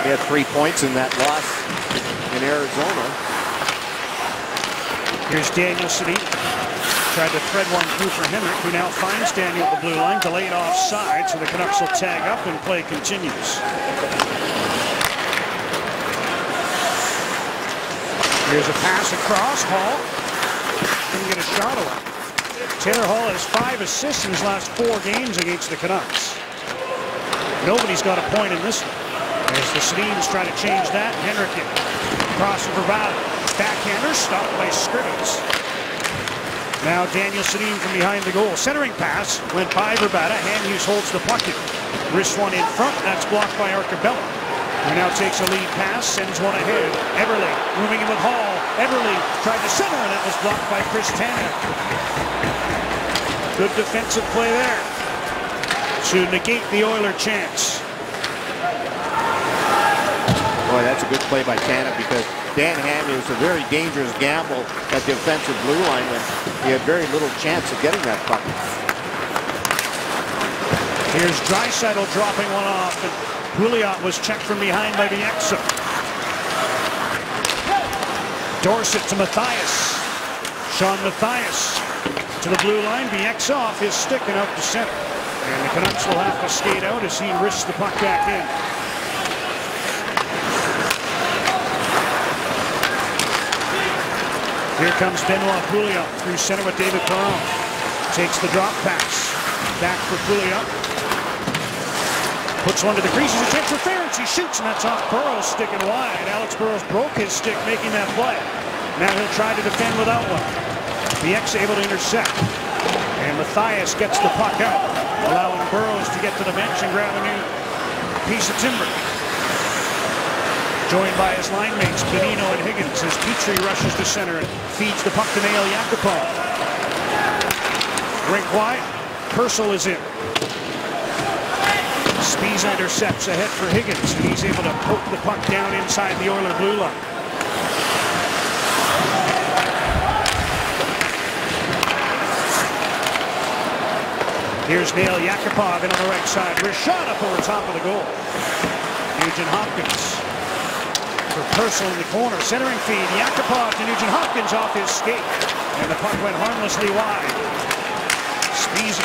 He had 3 points in that loss in Arizona. Here's Daniel Sedin. Tried to thread one through for Henrik, who now finds Daniel at the blue line, delayed offside, so the Canucks will tag up and play continues. Here's a pass across. Hall couldn't get a shot away. Taylor Hall has 5 assists in his last 4 games against the Canucks. Nobody's got a point in this one. As the Sedins try to change that, Henrik crossing for Vada. Backhander stopped by Scrivens. Now Daniel Sedin from behind the goal. Centering pass went by Verbata. Hughes holds the puck in. Wrist one in front. That's blocked by Arcabella. Who now takes a lead pass, sends one ahead. Everly moving in with Hall. Everly tried to center, and that was blocked by Chris Tanev. Good defensive play there to negate the Oiler chance. Boy, that's a good play by Tanev because Dan Hamhuis is a very dangerous gamble at the offensive blue line when he had very little chance of getting that puck. Here's Draisaitl dropping one off, and Pouliot was checked from behind by Bieksa. Dorsett to Mathias. Sean Mathias to the blue line. Bieksa off his stick and out to center. And the Canucks will have to skate out as he risks the puck back in. Here comes Benoit Pouliot through center with David Perron. Takes the drop pass. Back for Pouliot. Puts one to the crease. He's a chance for Ferentz. He shoots, and that's off Burrows, sticking wide. Alex Burrows broke his stick making that play. Now he'll try to defend without one. Bieksa able to intercept. And Mathias gets the puck out, allowing Burrows to get to the bench and grab a new piece of timber. Joined by his line mates, Bonino and Higgins, as Petrie rushes to center and feeds the puck to Nail Yakupov. Rink wide, Purcell is in. Spies intercepts ahead for Higgins, and he's able to poke the puck down inside the Oiler blue line. Here's Nail Yakupov in on the right side. Wrist shot up over top of the goal. Nugent Hopkins. For Purcell in the corner, centering feed, Yakupov to Nugent Hopkins off his skate, and the puck went harmlessly wide. Spies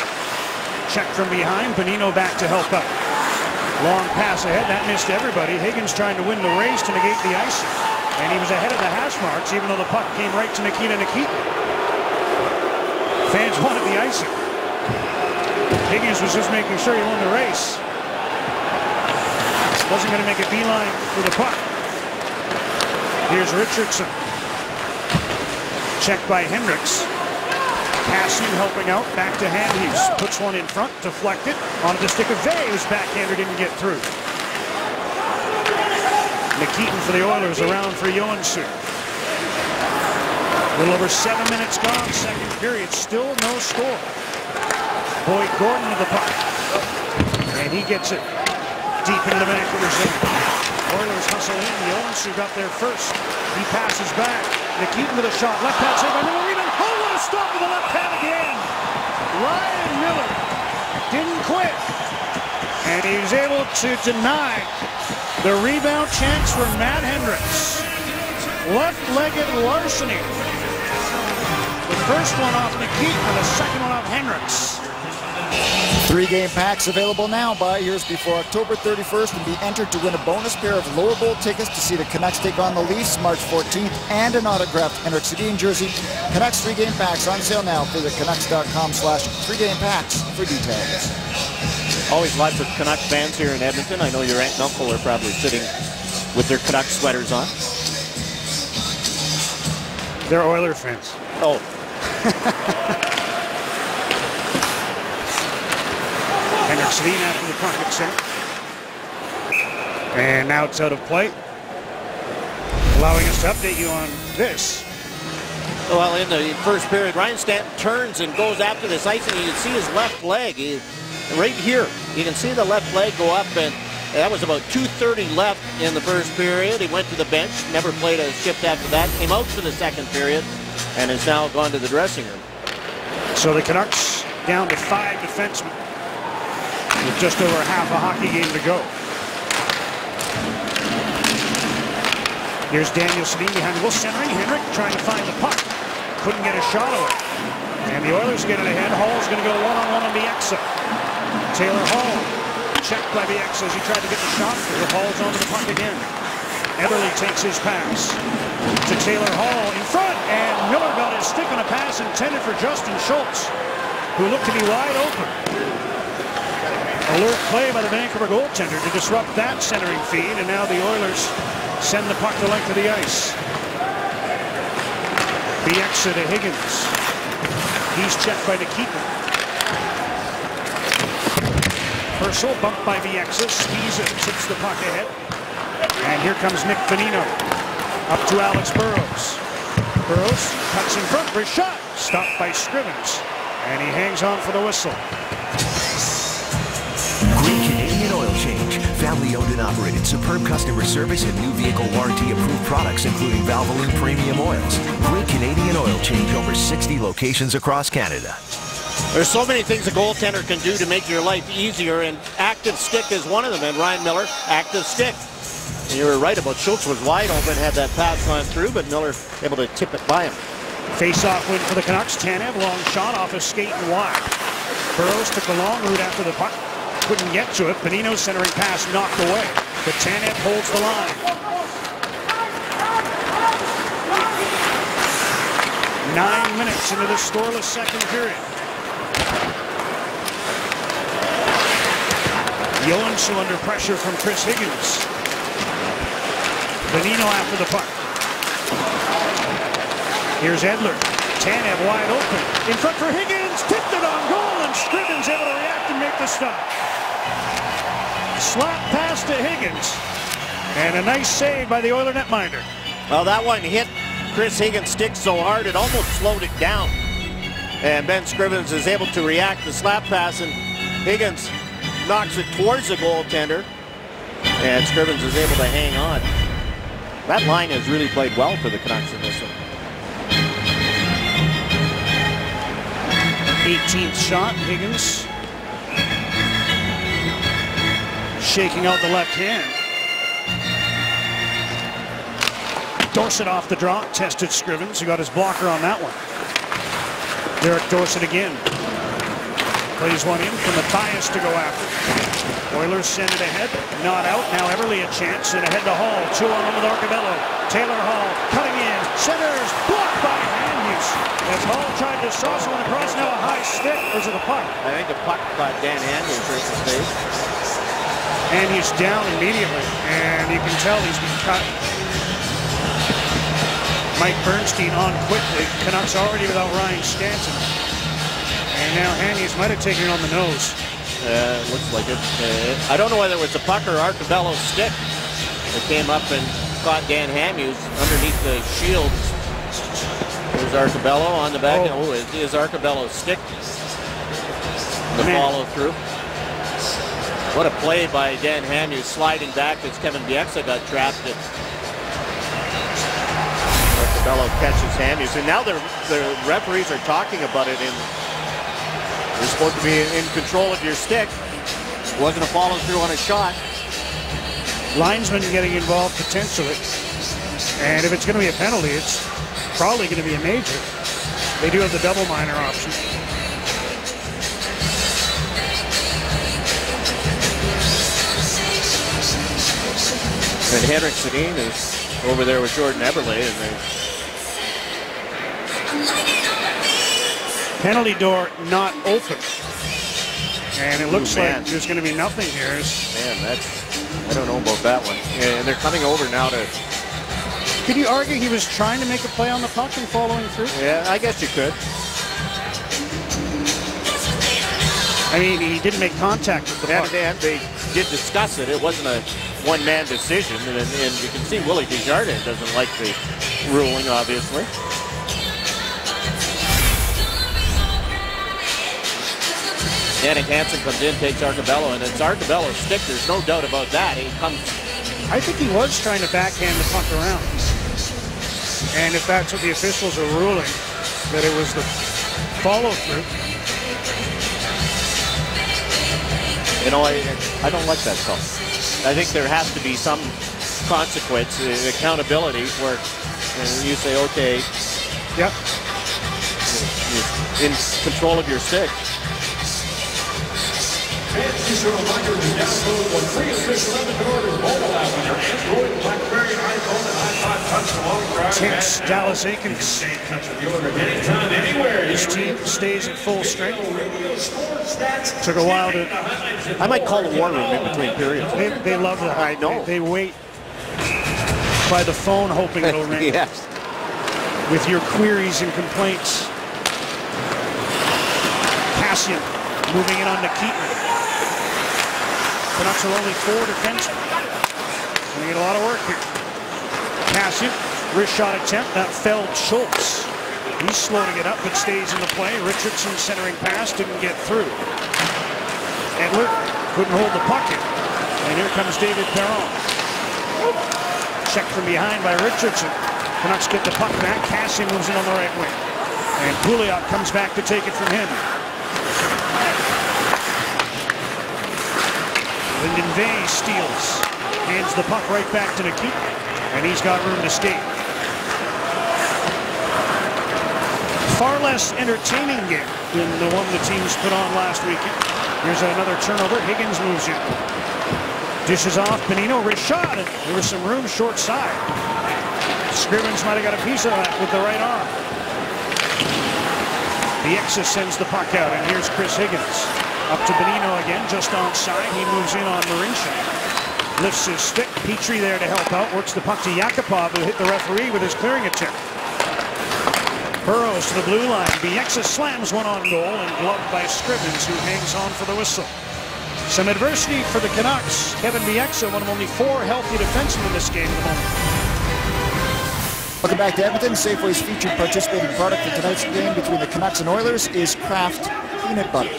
checked from behind, Bonino back to help out. Long pass ahead, that missed everybody. Higgins trying to win the race to negate the icing, and he was ahead of the hash marks, even though the puck came right to Nikita Nikitin. Fans wanted the icing. Higgins was just making sure he won the race. Wasn't going to make a beeline for the puck. Here's Richardson. Checked by Hendricks. Kassian helping out. Back to Hughes. Puts one in front. Deflected. Onto the stick of Vey, whose backhander didn't get through. Nikitin for the Oilers, around for Johansson. A little over 7 minutes gone. Second period. Still no score. Boyd Gordon to the puck. And he gets it deep into the Vancouver zone. Oilers hustle in. Johansson got there first. He passes back. Nikitin with a shot. Left hand save by Miller. Rebound. Oh, what a stop with the left hand again. Ryan Miller didn't quit. And he was able to deny the rebound chance for Matt Hendricks. Left-legged larceny. The first one off McKeith and the second one off Hendricks. 3-game packs available now. Buy yours before October 31st and be entered to win a bonus pair of lower bowl tickets to see the Canucks take on the Leafs March 14th and an autographed Henrik Sedin jersey. Canucks 3-game packs on sale now. Visit Canucks.com/3-game packs for details. Always lots of Canucks fans here in Edmonton. I know your aunt and uncle are probably sitting with their Canucks sweaters on. They're Oiler fans. Oh. Henrik Sedin after the puck at center. And now it's out of play. Allowing us to update you on this. Well, in the first period, Ryan Stanton turns and goes after this icing. You can see his left leg right here. You can see the left leg go up, and that was about 2:30 left in the first period. He went to the bench, never played a shift after that, came out for the second period, and has now gone to the dressing room. So the Canucks down to 5 defensemen with just over half a hockey game to go. Here's Daniel Sedin behind the goal, centering. Henrik trying to find the puck. Couldn't get a shot away. And the Oilers get it ahead. Hall's going to go one-on-one on Bieksa. Taylor Hall checked by Bieksa as he tried to get the shot through. Hall's onto the puck again. Eberle takes his pass to Taylor Hall in front, and Miller got his stick on a pass intended for Justin Schultz, who looked to be wide open. Alert play by the Vancouver goaltender to disrupt that centering feed, and now the Oilers send the puck the length of the ice. Bieksa to Higgins. He's checked by Nikita. Purcell bumped by Bieksa. Skeeza tips the puck ahead. And here comes Nick Foligno. Up to Alex Burrows. Burrows cuts in front for a shot. Stopped by Scrivens. And he hangs on for the whistle. Great Canadian Oil Change. Family owned and operated. Superb customer service and new vehicle warranty approved products, including Valvoline premium oils. Great Canadian Oil Change. Over 60 locations across Canada. There's so many things a goaltender can do to make your life easier, and active stick is one of them. And Ryan Miller, active stick. And you were right about Schultz was wide open, had that pass gone through, but Miller able to tip it by him. Face-off win for the Canucks. Tanev, long shot off his skate and wide. Burrows took the long route after the puck. Couldn't get to it. Panino's centering pass knocked away. But Tanev holds the line. 9 minutes into the scoreless second period. Johansson under pressure from Chris Higgins. Bonino after the puck. Here's Edler. Tanev wide open. In front for Higgins. Tipped it on goal, and Scrivens able to react and make the stop. Slap pass to Higgins. And a nice save by the Oiler netminder. Well, that one hit Chris Higgins' stick so hard it almost slowed it down. And Ben Scrivens is able to react to slap pass, and Higgins knocks it towards the goaltender. And Scrivens is able to hang on. That line has really played well for the Canucks in this one. 18th shot, Higgins. Shaking out the left hand. Dorsett off the draw, tested Scrivens. He got his blocker on that one. Derek Dorsett again. Plays one in for Matthias to go after. Oilers send it ahead, not out. Now Eberle a chance, and ahead to Hall. 2-on-1 with Arcabello. Taylor Hall cutting in, centers, blocked by Hamhuis. As Hall tried to sauce one across, now a high stick. Or is it a puck? I think the puck caught Dan Hamhuis right in the face. And he's down immediately, and you can tell he's been cut. Mike Bernstein on quickly. Canucks already without Ryan Stanton. And now Hamhuis might have taken it on the nose. Looks like it. I don't know whether it was a puck or Arcabello's stick that came up and caught Dan Hamhuis underneath the shields. There's Arcabello on the back. Oh, it is Arcabello's stick. The follow through. What a play by Dan Hamhuis, sliding back as Kevin Bieksa got trapped. Arcabello catches Hamhuis, and now the referees are talking about it. You're supposed to be in control of your stick. Wasn't a follow through on a shot. Linesman getting involved potentially. And if it's going to be a penalty, it's probably going to be a major. They do have the double minor option. And Henrik Sedin is over there with Jordan Eberle, and they penalty door not open. And it looks like there's going to be nothing here. Man, I don't know about that one. And they're coming over now to... Could you argue he was trying to make a play on the puck and following through? Yeah, I guess you could. I mean, he didn't make contact with the puck. And they did discuss it. It wasn't a one-man decision. And you can see Willie Desjardins doesn't like the ruling, obviously. Yannick Hansen comes in, takes Arcabello, and it's Arcabello's stick. There's no doubt about that. He comes. I think he was trying to backhand the puck around. And if that's what the officials are ruling, that it was the follow-through. You know, I don't like that call. I think there has to be some consequence, accountability, where you say, okay, yep, you're in control of your stick. And just a reminder to download the free official Edmonton Oilers mobile app on your Android, BlackBerry, iPhone, and iPod Touch along Tense Dallas Eakins. Stay in touch with the Oilers anytime, anywhere. His team stays at full strength. Took a while to... I might call a war room in between periods. They love that. I know. They wait by the phone hoping it'll ring. Yes. With your queries and complaints. Kassian moving in on Nikitin. Canucks are only 4 defensemen. Going to get a lot of work here. Kassian, wrist shot attempt, that felled Schultz. He's slow to get up, but stays in the play. Richardson centering pass, didn't get through. Edler couldn't hold the puck in. And here comes David Perron. Checked from behind by Richardson. Canucks get the puck back. Kassian moves in on the right wing. And Pouliot comes back to take it from him. Lyndon Vay steals. Hands the puck right back to Nikitin. And he's got room to skate. Far less entertaining game than the one the teams put on last weekend. Here's another turnover. Higgins moves in. Dishes off. Bonino, wrist shot. And there was some room short side. Scrivens might have got a piece of that with the right arm. Bieksa sends the puck out. And here's Chris Higgins. Up to Bonino again, just onside. He moves in on Marincin. Lifts his stick. Petrie there to help out. Works the puck to Yakupov, who hit the referee with his clearing attempt. Burrows to the blue line. Bieksa slams one on goal and gloved by Scrivens, who hangs on for the whistle. Some adversity for the Canucks. Kevin Bieksa, one of only 4 healthy defensemen in this game at the moment. Welcome back to Edmonton. Safeway's featured participating product for tonight's game between the Canucks and Oilers is Kraft Peanut Butter.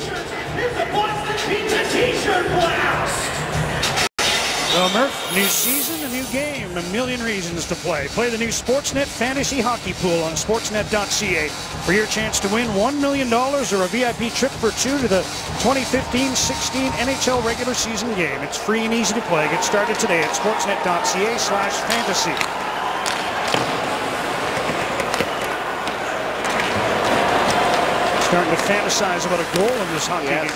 Well, Murph, new season, a new game, a million reasons to play. Play the new Sportsnet Fantasy Hockey Pool on sportsnet.ca for your chance to win $1 million or a VIP trip for 2 to the 2015-16 NHL regular season game. It's free and easy to play. Get started today at sportsnet.ca/fantasy. Starting to fantasize about a goal in this hockey game.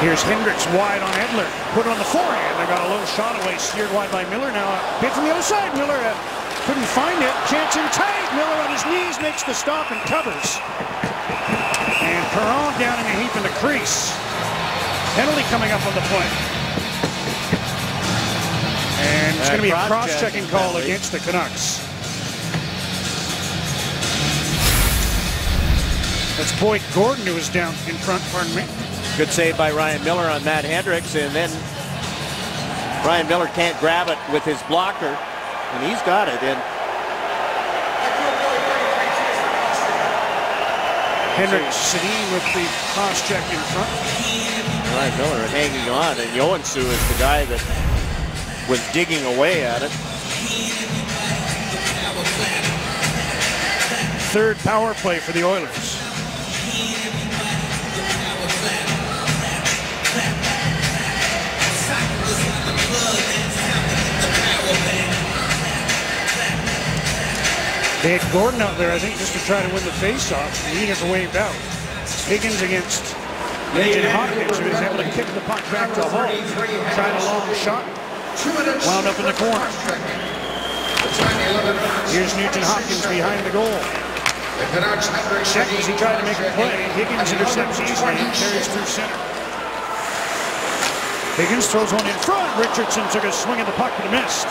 Here's Hendricks wide on Edler. Put it on the forehand. They got a low shot away, steered wide by Miller. Now a bit from the other side. Miller couldn't find it. Chance in tight. Miller on his knees makes the stop and covers. And Perron down in a heap in the crease. Penalty coming up on the play. And it's going to be a cross-checking call against the Canucks. That's Boyd Gordon who was down in front, pardon me. Good save by Ryan Miller on Matt Hendricks, and then Ryan Miller can't grab it with his blocker, and he's got it. And Hendricks Sedin with the cross check in front. Ryan Miller hanging on, and Joensuu is the guy that was digging away at it. Third power play for the Oilers. They had Gordon out there, I think, just to try to win the faceoff. He gets waved out. Higgins against Nugent Hopkins, who was able to kick the puck back to Hall. Tried a long shot. Wound up in the corner. Here's Nugent Hopkins behind the goal. Check as he tried to make a play. Higgins intercepts easily and carries through center. Higgins throws one in front. Richardson took a swing at the puck but missed.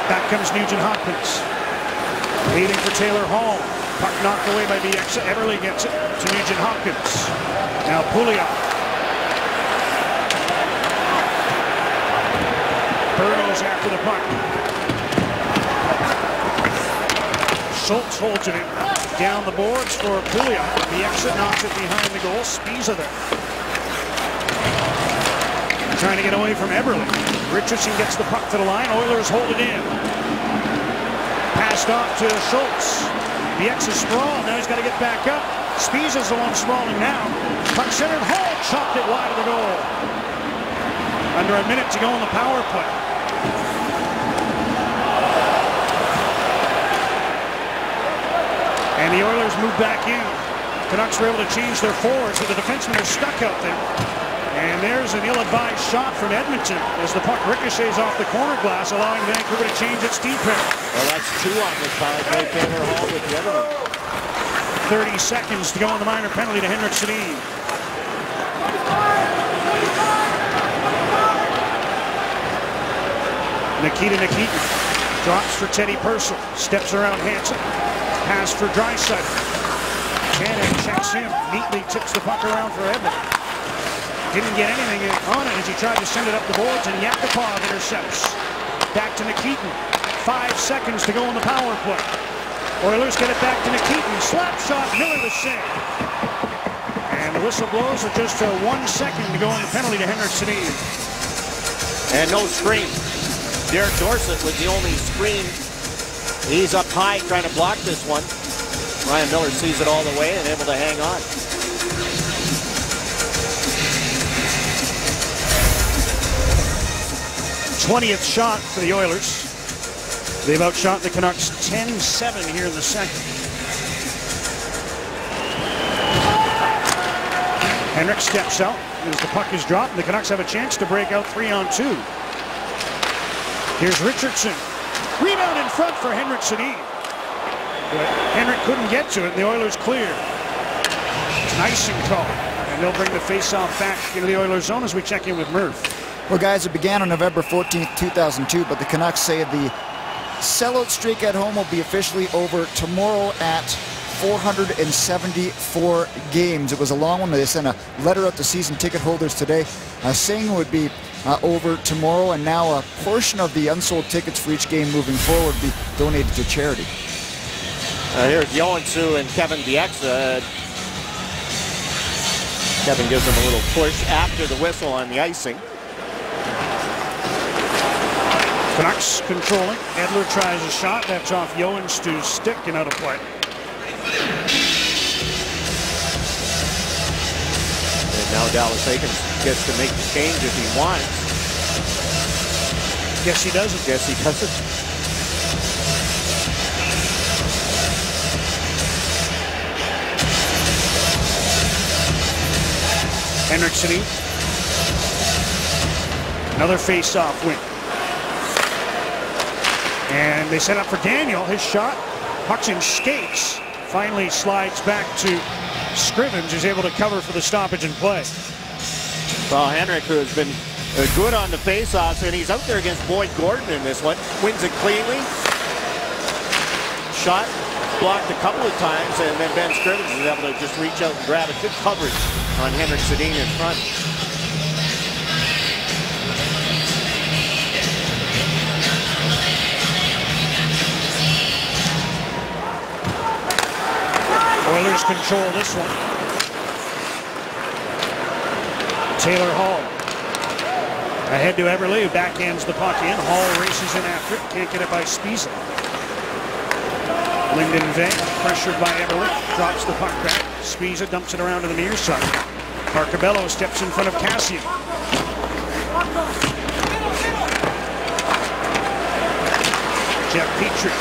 Back comes Nugent Hopkins. Leading for Taylor Hall. Puck knocked away by Bieksa. Everly gets it to Nugent Hopkins. Now Pouliot. Burrows after the puck. Schultz holds it in. Down the boards for Pouliot. Bieksa knocks it behind the goal. Spiza there. Trying to get away from Everly. Richardson gets the puck to the line. Oilers hold it in. Passed off to Schultz. Bieksa sprawled. Now he's got to get back up. Spiza's the one sprawling now. Puck centered. Hall chopped it wide of the goal. Under a minute to go in the power play. And the Oilers move back in. Canucks were able to change their forwards, so the defensemen are stuck out there. And there's an ill-advised shot from Edmonton as the puck ricochets off the corner glass, allowing Vancouver to change its deep pair. Well, that's 2 on this power play. Taylor Hall with the other one. 30 seconds to go on the minor penalty to Henrik Sedin. Nikita Nikitin drops for Teddy Purcell. Steps around Hansen. Pass for Draisaitl. Cannon checks him. Neatly tips the puck around for Edmonton. Didn't get anything on it as he tried to send it up the boards, and Yakupov intercepts. Back to Nikitin. 5 seconds to go in the power play. Oilers get it back to Nikitin. Slap shot, Miller the save. And the whistle blows with just 1 second to go on the penalty to Henrik Sedin. And no screen. Derek Dorsett was the only screen. He's up high trying to block this one. Ryan Miller sees it all the way and able to hang on. 20th shot for the Oilers. They've outshot the Canucks 10-7 here in the second. Henrik steps out as the puck is dropped. The Canucks have a chance to break out 3-on-2. Here's Richardson. Rebound in front for Henrik Sedin. But Henrik couldn't get to it. The Oilers clear. It's an icing call. And they'll bring the face-off back into the Oilers zone as we check in with Murph. Well, guys, it began on November 14th, 2002, but the Canucks say the sellout streak at home will be officially over tomorrow at 474 games. It was a long one. They sent a letter out to season ticket holders today saying it would be over tomorrow, and now a portion of the unsold tickets for each game moving forward will be donated to charity. Here's Joensuu and Kevin Bieksa. Kevin gives him a little push after the whistle on the icing. Canucks controlling. Edler tries a shot. That's off Joensuu's stick and out of play. And now Dallas Eakins gets to make the change if he wants. Guess he doesn't. Guess he doesn't. Henrik Sedin. Another face-off win. And they set up for Daniel. His shot. Puck's in skates. Finally slides back to Scrivens, who's able to cover for the stoppage and play. Well, Henrik, who has been good on the face-offs, and he's out there against Boyd Gordon in this one. Wins it cleanly. Shot blocked a couple of times, and then Ben Scrivens is able to just reach out and grab it. Good coverage on Henrik Sedin in front. Oilers control this one. Taylor Hall. Ahead to Everly, who backhands the puck in. Hall races in after it. Can't get it by Spiza. Lyndon Vang, pressured by Everly, drops the puck back. Spiza dumps it around to the near side. Marcabello steps in front of Kassian. Jeff Petrie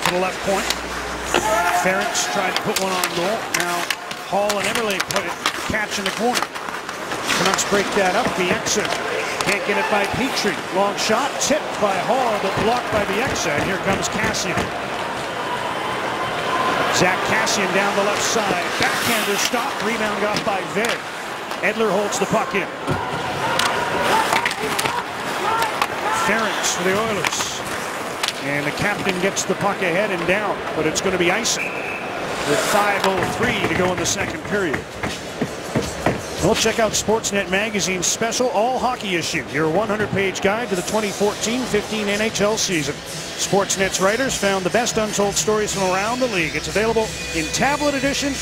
to the left point. Ferentz tried to put one on goal. Now Hall and Eberle put it, catch in the corner. Canucks break that up. Bieksa can't get it by Petrie. Long shot, tipped by Hall, but blocked by Bieksa. And here comes Kassian. Zach Kassian down the left side. Backhander stop. Rebound got by Ved. Edler holds the puck in. Ferentz for the Oilers. And the captain gets the puck ahead and down, but it's going to be icing with 5:03 to go in the second period. Well, check out Sportsnet Magazine's special All Hockey issue, your 100-page guide to the 2014-15 NHL season. Sportsnet's writers found the best untold stories from around the league. It's available in tablet edition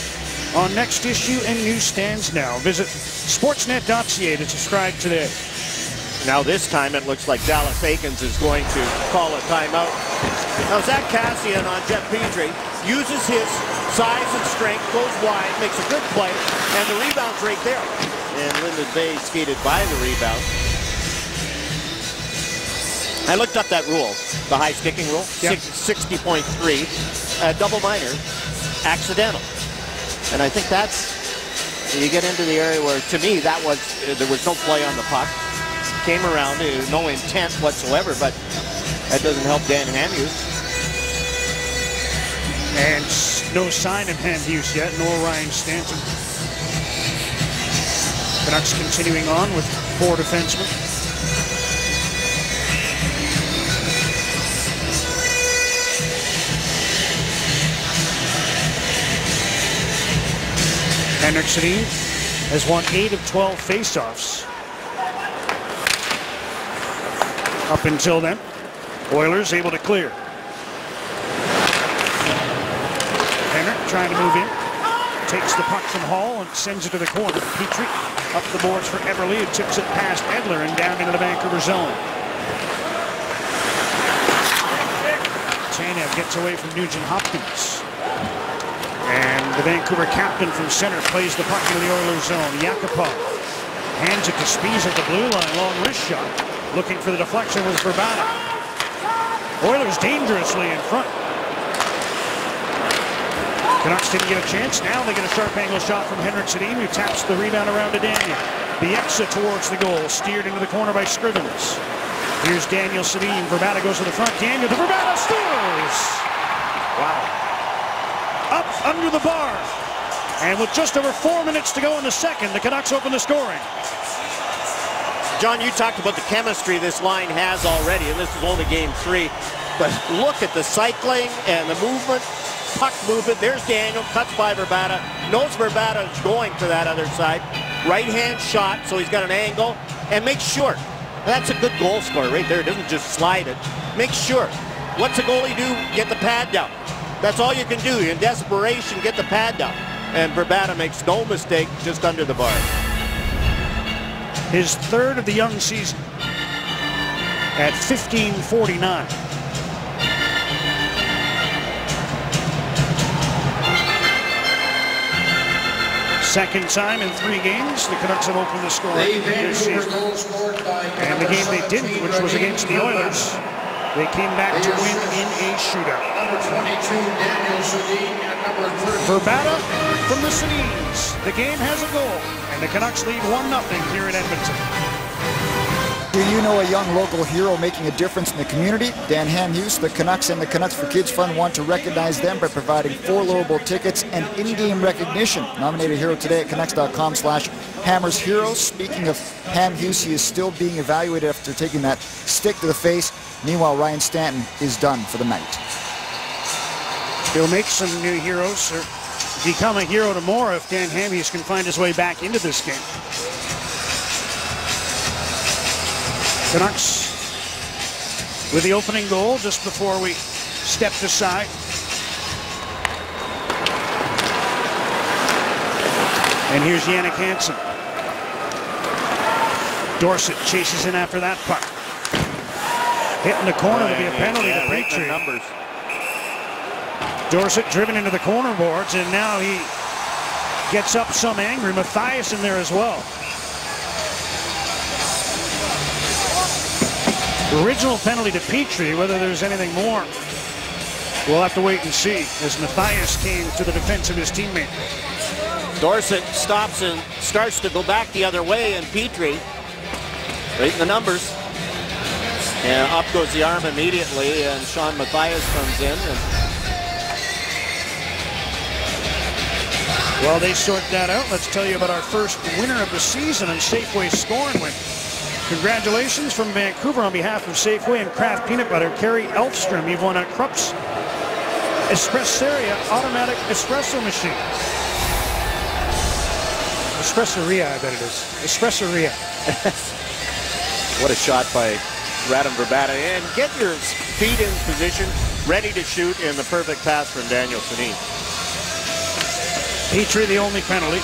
on next issue and newsstands now. Visit sportsnet.ca to subscribe today. Now this time it looks like Dallas Eakins is going to call a timeout. Now Zach Kassian on Jeff Petrie uses his size and strength, goes wide, makes a good play, and the rebound's right there. And Lyndon Bay skated by the rebound. I looked up that rule, the high sticking rule, yep. 60.3, double minor, accidental. And I think that's, you get into the area where, to me, that was, there was no play on the puck. Came around, no intent whatsoever, but that doesn't help Dan Hamhuis. And no sign of Hamhuis yet, nor Ryan Stanton. Canucks continuing on with 4 defensemen. Henrik Sedin has won 8 of 12 faceoffs. Up until then, Oilers able to clear. Henrik trying to move in. Takes the puck from Hall and sends it to the corner. Petrie up the boards for Eberle, who tips it past Edler and down into the Vancouver zone. Tanev gets away from Nugent Hopkins. And the Vancouver captain from center plays the puck into the Oilers zone. Yakupov hands it to Spies at the blue line. Long wrist shot. Looking for the deflection was Verbata. Oilers dangerously in front. Canucks didn't get a chance. Now they get a sharp angle shot from Henrik Sedin, who taps the rebound around to Daniel. Bieksa towards the goal, steered into the corner by Scrivens. Here's Daniel Sedin. Verbata goes to the front. Daniel to Verbata, scores! Wow. Up under the bar. And with just over 4 minutes to go in the second, the Canucks open the scoring. John, you talked about the chemistry this line has already, and this is only game 3. But look at the cycling and the movement, puck movement. There's Daniel, cuts by Verbata, knows Verbata is going to that other side. Right-hand shot, so he's got an angle, and makes sure. That's a good goal scorer right there. It doesn't just slide it. Make sure. What's a goalie do? Get the pad down. That's all you can do. In desperation, get the pad down. And Verbata makes no mistake, just under the bar. His 3rd of the young season at 15:49. Second time in 3 games the Canucks have opened the scoring this season. And the game they didn't, which was against the Oilers, they came back to win in a shootout. Number 22, Daniel Sedin, and number 30. Verbata from the Sedins. The game has a goal, and the Canucks lead 1-0 here in Edmonton. Do you know a young local hero making a difference in the community? Dan Hamhuis, the Canucks and the Canucks for Kids Fund want to recognize them by providing 4 low-bowl tickets and in-game recognition. Nominate a hero today at Canucks.com/Hammers Heroes. Speaking of Hamhuis, he is still being evaluated after taking that stick to the face. Meanwhile, Ryan Stanton is done for the night. He'll make some new heroes, or become a hero tomorrow if Dan Hamhuis can find his way back into this game. Canucks with the opening goal just before we stepped aside. And here's Jannik Hansen. Dorsett chases in after that puck. Hit in the corner, will be a penalty to Petrie. Dorsett driven into the corner boards, and now he gets up some angry. Mathias in there as well. Original penalty to Petrie. Whether there's anything more We'll have to wait and see as Matthias came to the defense of his teammate. Dorsett stops and starts to go back the other way, and Petrie, right in the numbers. And up goes the arm immediately, and Sean Matthias comes in. While they sort that out, let's tell you about our first winner of the season and Safeway's scoring win. Congratulations from Vancouver on behalf of Safeway and Kraft Peanut Butter. Carrie Elfstrom, you've won a Krups Espresseria automatic espresso machine. Espresseria, I bet it is. Espresseria. What a shot by Radim Vrbata. And get your feet in position, ready to shoot, in the perfect pass from Daniel Sedin. Petrie, the only penalty.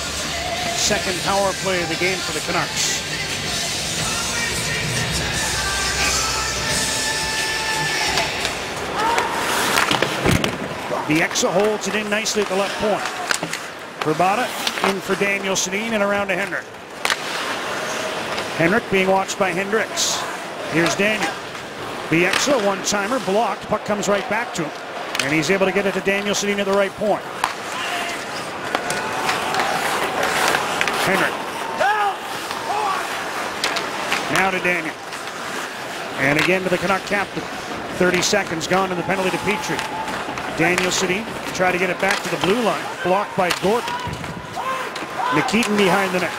Second power play of the game for the Canucks. Bieksa holds it in nicely at the left point. Vrbata in for Daniel Sedin and around to Henrik. Henrik being watched by Hendricks. Here's Daniel. Bieksa, one-timer, blocked. Puck comes right back to him. And he's able to get it to Daniel Sedin at the right point. Henrik. Now to Daniel. And again to the Canuck captain. 30 seconds gone to the penalty to Petrie. Daniel Sedin try to get it back to the blue line. Blocked by Gordon. Nikitin behind the net.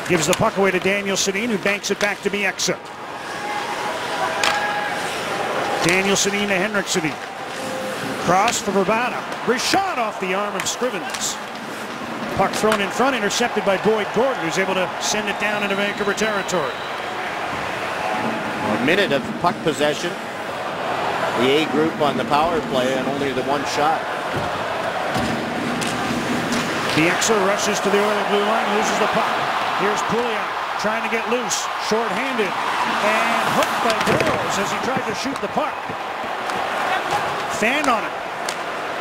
Gives the puck away to Daniel Sedin, who banks it back to Bieksa. Daniel Sedin to Henrik Sedin. Cross for Vrbata. Rashad off the arm of Scrivens. Puck thrown in front, intercepted by Boyd Gordon, who's able to send it down into Vancouver territory. A minute of puck possession. The A group on the power play and only the one shot. Bieksa rushes to the Oilers blue line, loses the puck. Here's Pouliot trying to get loose, short-handed, and hooked by Burrows as he tried to shoot the puck. Fanned on it,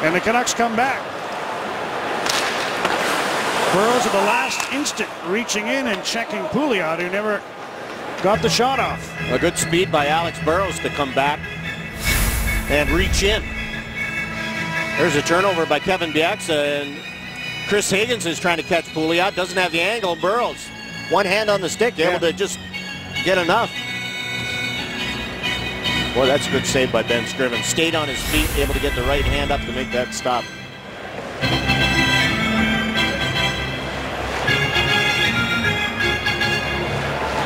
and the Canucks come back. Burrows at the last instant reaching in and checking Pouliot, who never got the shot off. A good speed by Alex Burrows to come back and reach in. There's a turnover by Kevin Bieksa, and Chris Higgins is trying to catch Pouliot. Doesn't have the angle. Burrows, one hand on the stick, able to just get enough. Boy, that's a good save by Ben Scrivens. Stayed on his feet, able to get the right hand up to make that stop.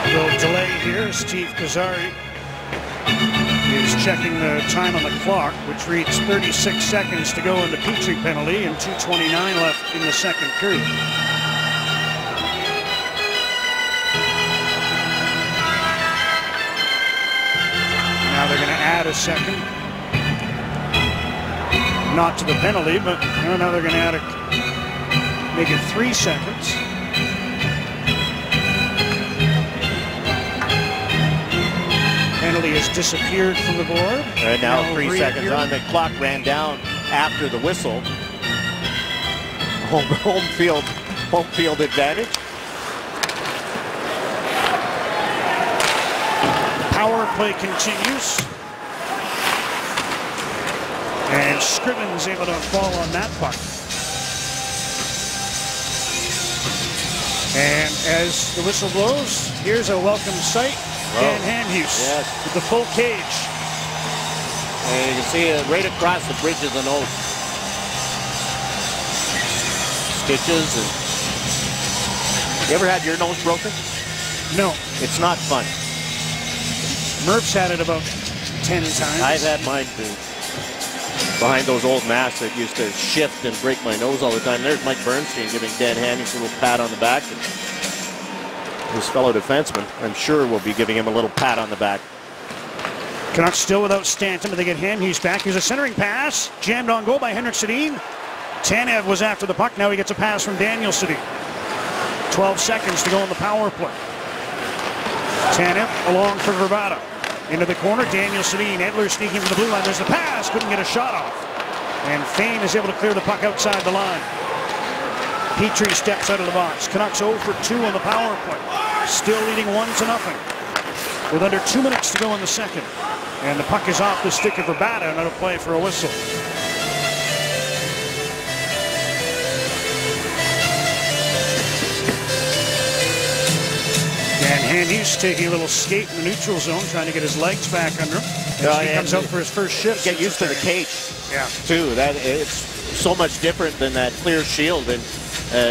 A little delay here. Steve Kazari is checking the time on the clock, which reads 36 seconds to go in the Petrie penalty and 2:29 left in the second period. Now they're going to add a second. Not to the penalty, but now they're going to add make it 3 seconds. Penalty has disappeared from the board. And now 3 seconds on. The clock ran down after the whistle. Home field advantage. Power play continues. And Scrivens able to fall on that puck. And as the whistle blows, here's a welcome sight. Dan Hamhuis with the full cage. And you can see it right across the bridge of the nose. Stitches. And you ever had your nose broken? No. It's not fun. Murph's had it about 10 times. I've had mine too. Behind those old masks that used to shift and break my nose all the time. There's Mike Bernstein giving Dan Hamhuis a little pat on the back. And his fellow defenseman, I'm sure, will be giving him a little pat on the back. Canucks still without Stanton, but they get Hamhuis back. Here's a centering pass. Jammed on goal by Henrik Sedin. Tanev was after the puck. Now he gets a pass from Daniel Sedin. 12 seconds to go in the power play. Tanev along for Vrbata. Into the corner, Daniel Sedin. Edler sneaking from the blue line. There's the pass. Couldn't get a shot off. And Fane is able to clear the puck outside the line. Petrie steps out of the box. Canucks 0 for 2 on the power play. Still leading 1-0. With under 2 minutes to go in the second. And the puck is off the stick of Vrbata, and it'll play for a whistle. And Handys taking a little skate in the neutral zone, trying to get his legs back under him. He comes out for his first shift. Get used to the cage, too. It's so much different than that clear shield, and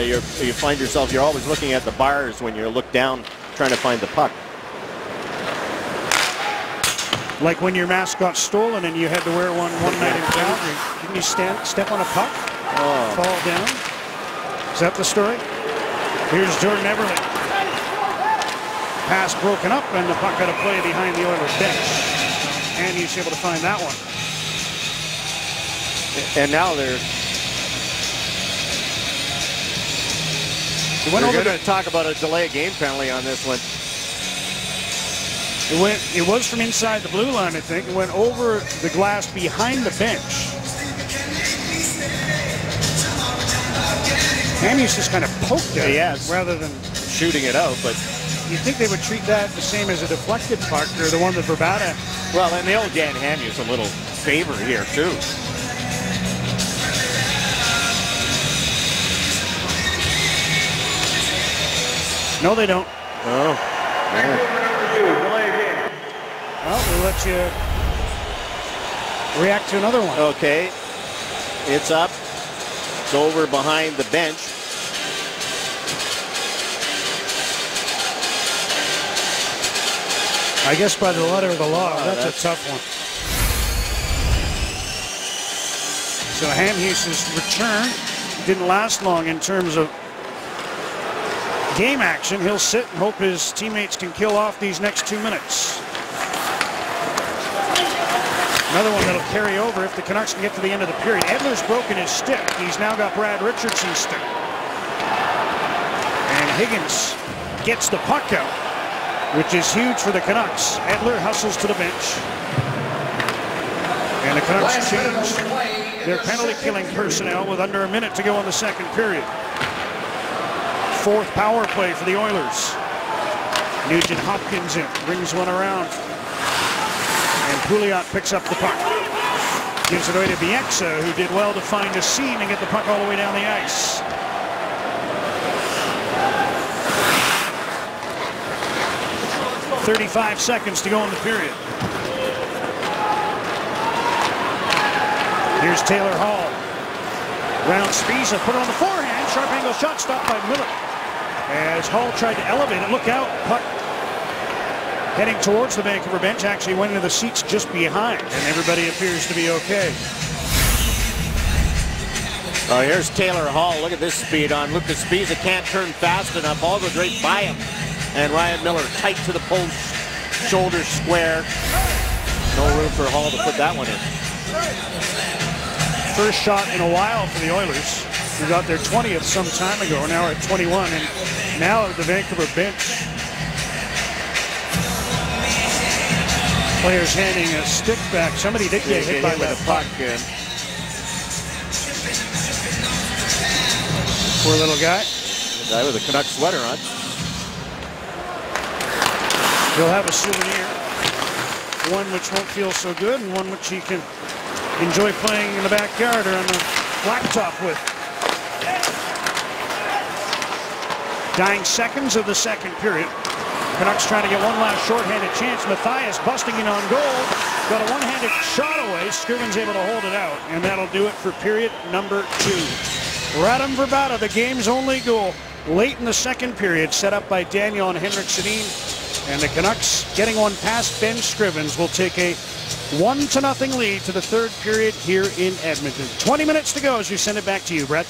you find yourself, you're always looking at the bars when you look down, trying to find the puck. Like when your mask got stolen and you had to wear one night in Calgary. Didn't you step on a puck? Fall down? Is that the story? Here's Jordan Eberle. Pass broken up, and the puck got a play behind the Oilers bench. And he's able to find that one. And now they're going to talk about a delay game penalty on this one. It was from inside the blue line, I think. It went over the glass behind the bench. Handys just kind of poked it rather than shooting it out, but you'd think they would treat that the same as a deflected puck or the one that Vrbata. Well, and the old Dan Handys a little favor here, too. No, they don't. Oh, man. Well, we'll let you react to another one. Okay. It's up. It's over behind the bench. I guess by the letter of the law, that's a tough one. So Handys' return didn't last long in terms of game action. He'll sit and hope his teammates can kill off these next 2 minutes. Another one that'll carry over if the Canucks can get to the end of the period. Edler's broken his stick. He's now got Brad Richardson's stick. And Higgins gets the puck out, which is huge for the Canucks. Edler hustles to the bench. And the Canucks change their penalty-killing personnel with under a minute to go in the second period. Fourth power play for the Oilers. Nugent Hopkins in, brings one around. And Pouliot picks up the puck. Gives it away to Bieksa, who did well to find a seam and get the puck all the way down the ice. .35 seconds to go in the period. Here's Taylor Hall. Round Spiza, put it on the forehand. Sharp angle shot stopped by Miller. As Hall tried to elevate it, look out, puck heading towards the Vancouver bench, actually went into the seats just behind, and everybody appears to be okay. Oh, here's Taylor Hall. Look at this speed on Lucas Spiza. Can't turn fast enough. Ball goes right by him. And Ryan Miller tight to the post. Shoulder square. No room for Hall to put that one in. First shot in a while for the Oilers. We got their 20th some time ago. Now at 21, and now at the Vancouver bench. Players handing a stick back. Somebody did get hit by that puck. Poor little guy. The guy with a Canucks sweater on. He'll have a souvenir. One which won't feel so good, and one which he can enjoy playing in the backyard or on the blacktop with. Dying seconds of the second period. Canucks trying to get one last shorthanded chance. Mathias busting in on goal. Got a one-handed shot away. Scriven's able to hold it out. And that'll do it for period number 2. Radim Vrbata, the game's only goal. Late in the second period, set up by Daniel and Henrik Sedin. And the Canucks, getting one past Ben Scrivens, will take a 1-0 lead to the third period here in Edmonton. 20 minutes to go as we send it back to you, Brett.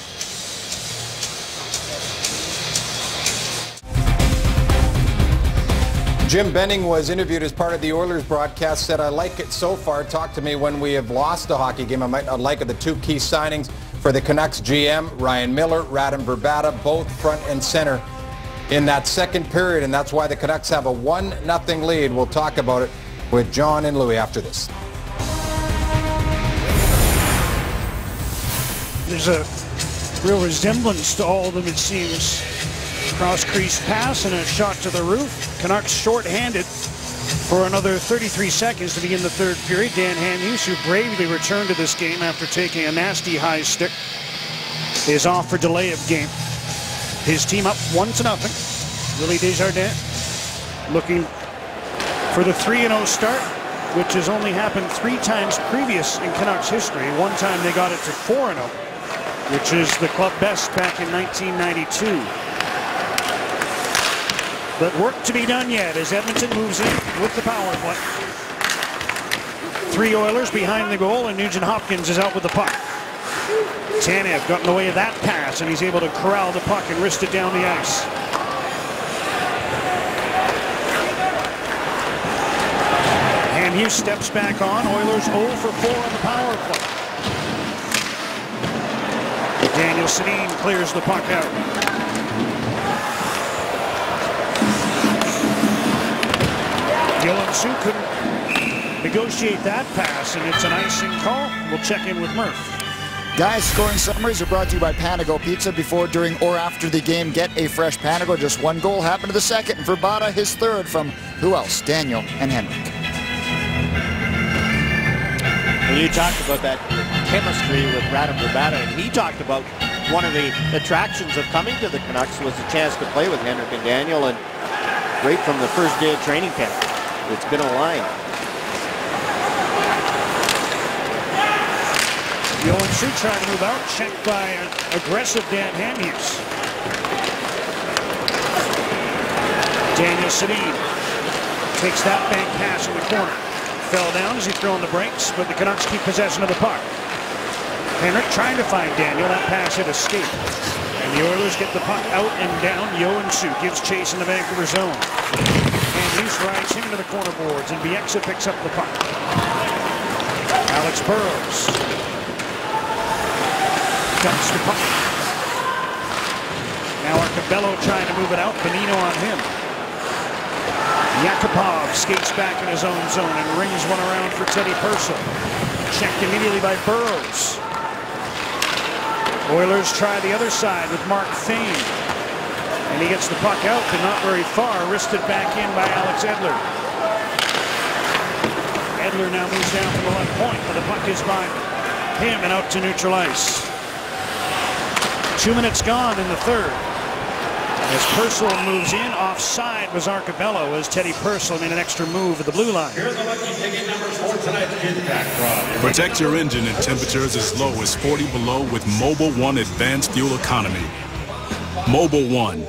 Jim Benning was interviewed as part of the Oilers broadcast, said, "I like it so far. Talk to me when we have lost a hockey game. I might not like it." The two key signings for the Canucks GM, Ryan Miller, Radim Vrbata, both front and center in that second period, and that's why the Canucks have a 1-0 lead. We'll talk about it with John and Louie after this. There's a real resemblance to all of them, it seems. Cross crease pass and a shot to the roof. Canucks short-handed. For another 33 seconds to begin the third period, Dan Hamhuis, who bravely returned to this game after taking a nasty high stick, is off for delay of game. His team up 1-0. Willie Desjardins looking for the 3-0 start, which has only happened 3 times previous in Canucks history. One time they got it to 4-0, which is the club best back in 1992. But work to be done yet as Edmonton moves in with the power play. 3 Oilers behind the goal, and Nugent Hopkins is out with the puck. Tanev got in the way of that pass, and he's able to corral the puck and wrist it down the ice. Hamhuis steps back on. Oilers 0 for 4 on the power play. Daniel Sedin clears the puck out. Yoan Su couldn't negotiate that pass, and it's an icing call. We'll check in with Murph. Guys, scoring summaries are brought to you by Panago Pizza. Before, during, or after the game, get a fresh Panago. Just 1 goal happened to the second. Verbata, his 3rd from who else? Daniel and Henrik. And you talked about that chemistry with Radim Verbata, and he talked about one of the attractions of coming to the Canucks was the chance to play with Henrik and Daniel, and right from the first day of training camp, it's been a line. Yoan Su trying to move out, checked by an aggressive Dan Hamhuis. Daniel Sedin takes that bank pass in the corner. Fell down as he threw on the brakes, but the Canucks keep possession of the puck. Henrik trying to find Daniel. That pass had escaped. And the Oilers get the puck out and down. Yoan Su gives chase in the Vancouver zone. Hamhuis rides him into the corner boards, and Bieksa picks up the puck. Alex Burrows dumps the puck. Now Arcabello trying to move it out. Bonino on him. Yakupov skates back in his own zone and rings one around for Teddy Purcell. Checked immediately by Burrows. Oilers try the other side with Mark Fane. And he gets the puck out, but not very far. Wristed back in by Alex Edler. Edler now moves down from the left point, but the puck is by him and out to neutral ice. 2 minutes gone in the third. As Purcell moves in, offside was Arcabello as Teddy Purcell made an extra move at the blue line. Here are the lucky ticket numbers for tonight's impact draw. Protect your engine in temperatures as low as 40 below with Mobil 1 Advanced Fuel Economy. Mobil 1.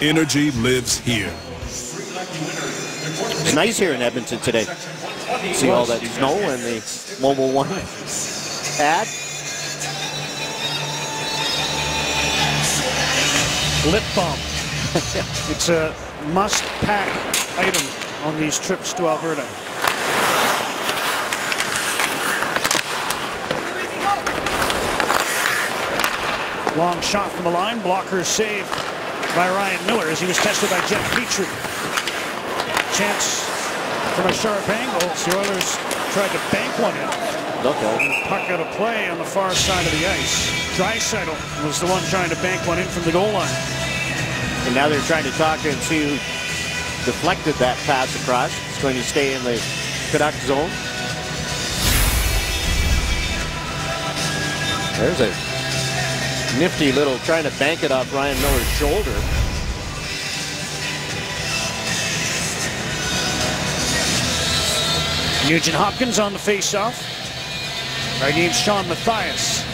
Energy lives here. It's nice here in Edmonton today. See all that snow and the Mobil 1 ad. Lip balm. It's a must-pack item on these trips to Alberta. Long shot from the line. Blocker saved by Ryan Miller as he was tested by Jeff Petrie. Chance from a sharp angle. The Oilers tried to bank one in. Look out. Puck out of play on the far side of the ice. Draisaitl was the one trying to bank one in from the goal line. And now they're trying to talk and see who deflected that pass across. It's going to stay in the Canuck zone. There's a nifty little trying to bank it off Ryan Miller's shoulder. Nugent Hopkins on the face-off. Right named Sean Matthias.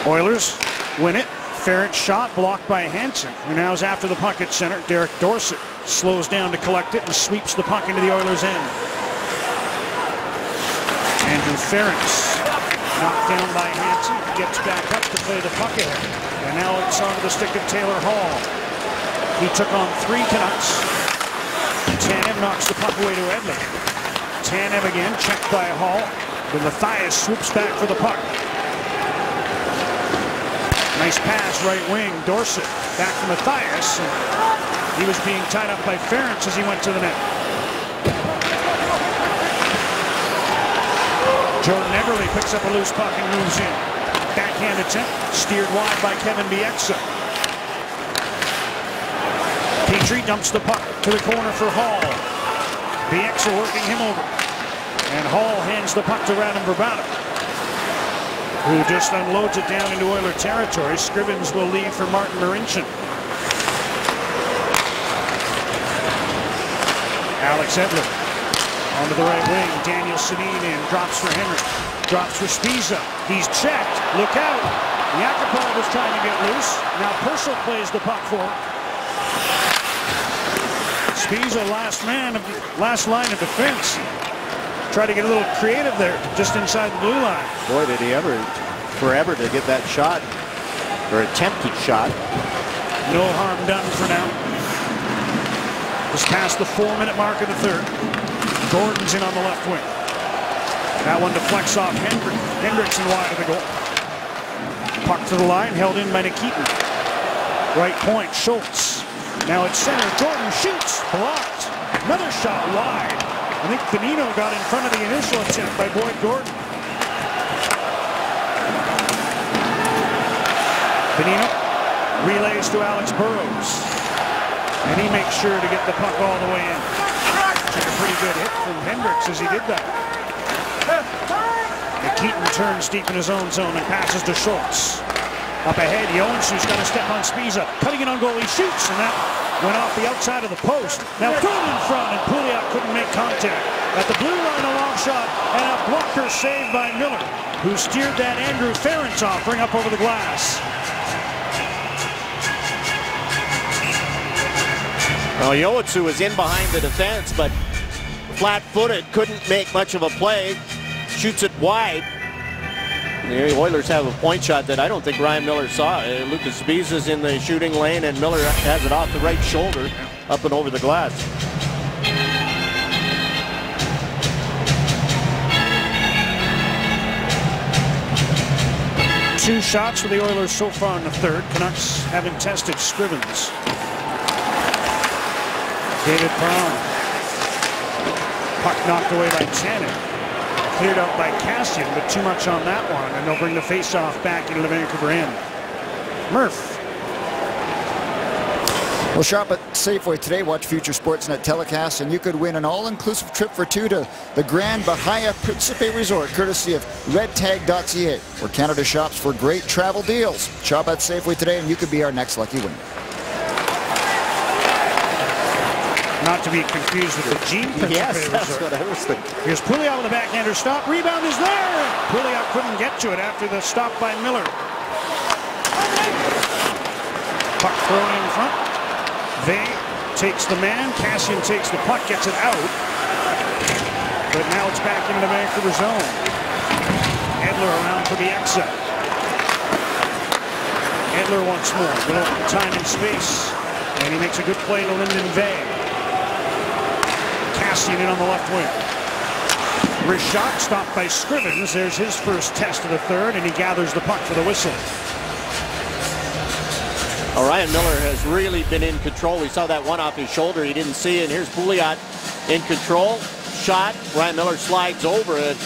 Oilers win it. Ferret shot blocked by Hansen, who now is after the puck at center. Derek Dorsett slows down to collect it and sweeps the puck into the Oilers' end. Andrew Ferentz knocked down by Hansen, gets back up to play the puck ahead. And now it's onto the stick of Taylor Hall. He took on 3 Canucks. Tanev knocks the puck away to Edler. Tanev again, checked by Hall. But Matthias swoops back for the puck. Nice pass, right wing. Dorsett back to Matthias. He was being tied up by Ferentz as he went to the net. Jordan Eberle picks up a loose puck and moves in. Backhand attempt, steered wide by Kevin Bieksa. Petrie dumps the puck to the corner for Hall. Bieksa working him over. And Hall hands the puck to Radim Vrbata, who just unloads it down into Oiler territory. Scrivens will leave for Martin Marincin. Alex Edler onto the right wing. Daniel Sedin in, drops for Henry. Drops for Spiza. He's checked. Look out. Yakupov was trying to get loose. Now Purcell plays the puck for him. Spiza, last line of defense. Try to get a little creative there, just inside the blue line. Boy, did he ever, forever to get that shot, or attempted shot. No harm done for now. Just past the 4-minute mark of the third. Gordon's in on the left wing. That one deflects off Hendrickson wide of the goal. Puck to the line, held in by Nikitin. Right point, Schultz. Now it's center, Gordon shoots, blocked. Another shot wide. I think Bonino got in front of the initial attempt by Boyd Gordon. Bonino relays to Alex Burrows. And he makes sure to get the puck all the way in. Took a pretty good hit from Hendricks as he did that. Keaton turns deep in his own zone and passes to Schultz. Up ahead, Joensuu's got to step on Spiza. Cutting it on goal, he shoots, and that went off the outside of the post. Now thrown in front, and Pouliot couldn't make contact. At the blue line, a long shot, and a blocker saved by Miller, who steered that Andrew Ferentz offering up over the glass. Well, Joensuu was in behind the defense, but flat-footed, couldn't make much of a play. Shoots it wide. The Oilers have a point shot that I don't think Ryan Miller saw. Lucas Spiza's in the shooting lane, and Miller has it off the right shoulder, up and over the glass. Two shots for the Oilers so far in the third. Canucks haven't tested Scrivens. David Perron. Puck knocked away by Tannen. Cleared out by Kassian, but too much on that one, and they'll bring the face-off back into the Vancouver end. Murph. Well, shop at Safeway today. Watch future Sportsnet telecasts, and you could win an all-inclusive trip for two to the Grand Bahia Principe Resort, courtesy of redtag.ca, where Canada shops for great travel deals. Shop at Safeway today, and you could be our next lucky winner. Not to be confused with the Gene Principe Yes, that's Resort. what I was thinking. Here's Pouliot with a backhander stop. Rebound is there. Pouliot couldn't get to it after the stop by Miller. Puck thrown in front. Vey takes the man. Kassian takes the puck, gets it out. But now it's back into the Vancouver zone. Edler around for Bieksa. Edler once more. Little time and space. And he makes a good play to Lyndon Vey. Kassian in on the left wing. Rishaug stopped by Scrivens. There's his first test of the third, and he gathers the puck for the whistle. Ryan Miller has really been in control. We saw that one off his shoulder. He didn't see it. And here's Pouliot in control. Shot. Ryan Miller slides over it.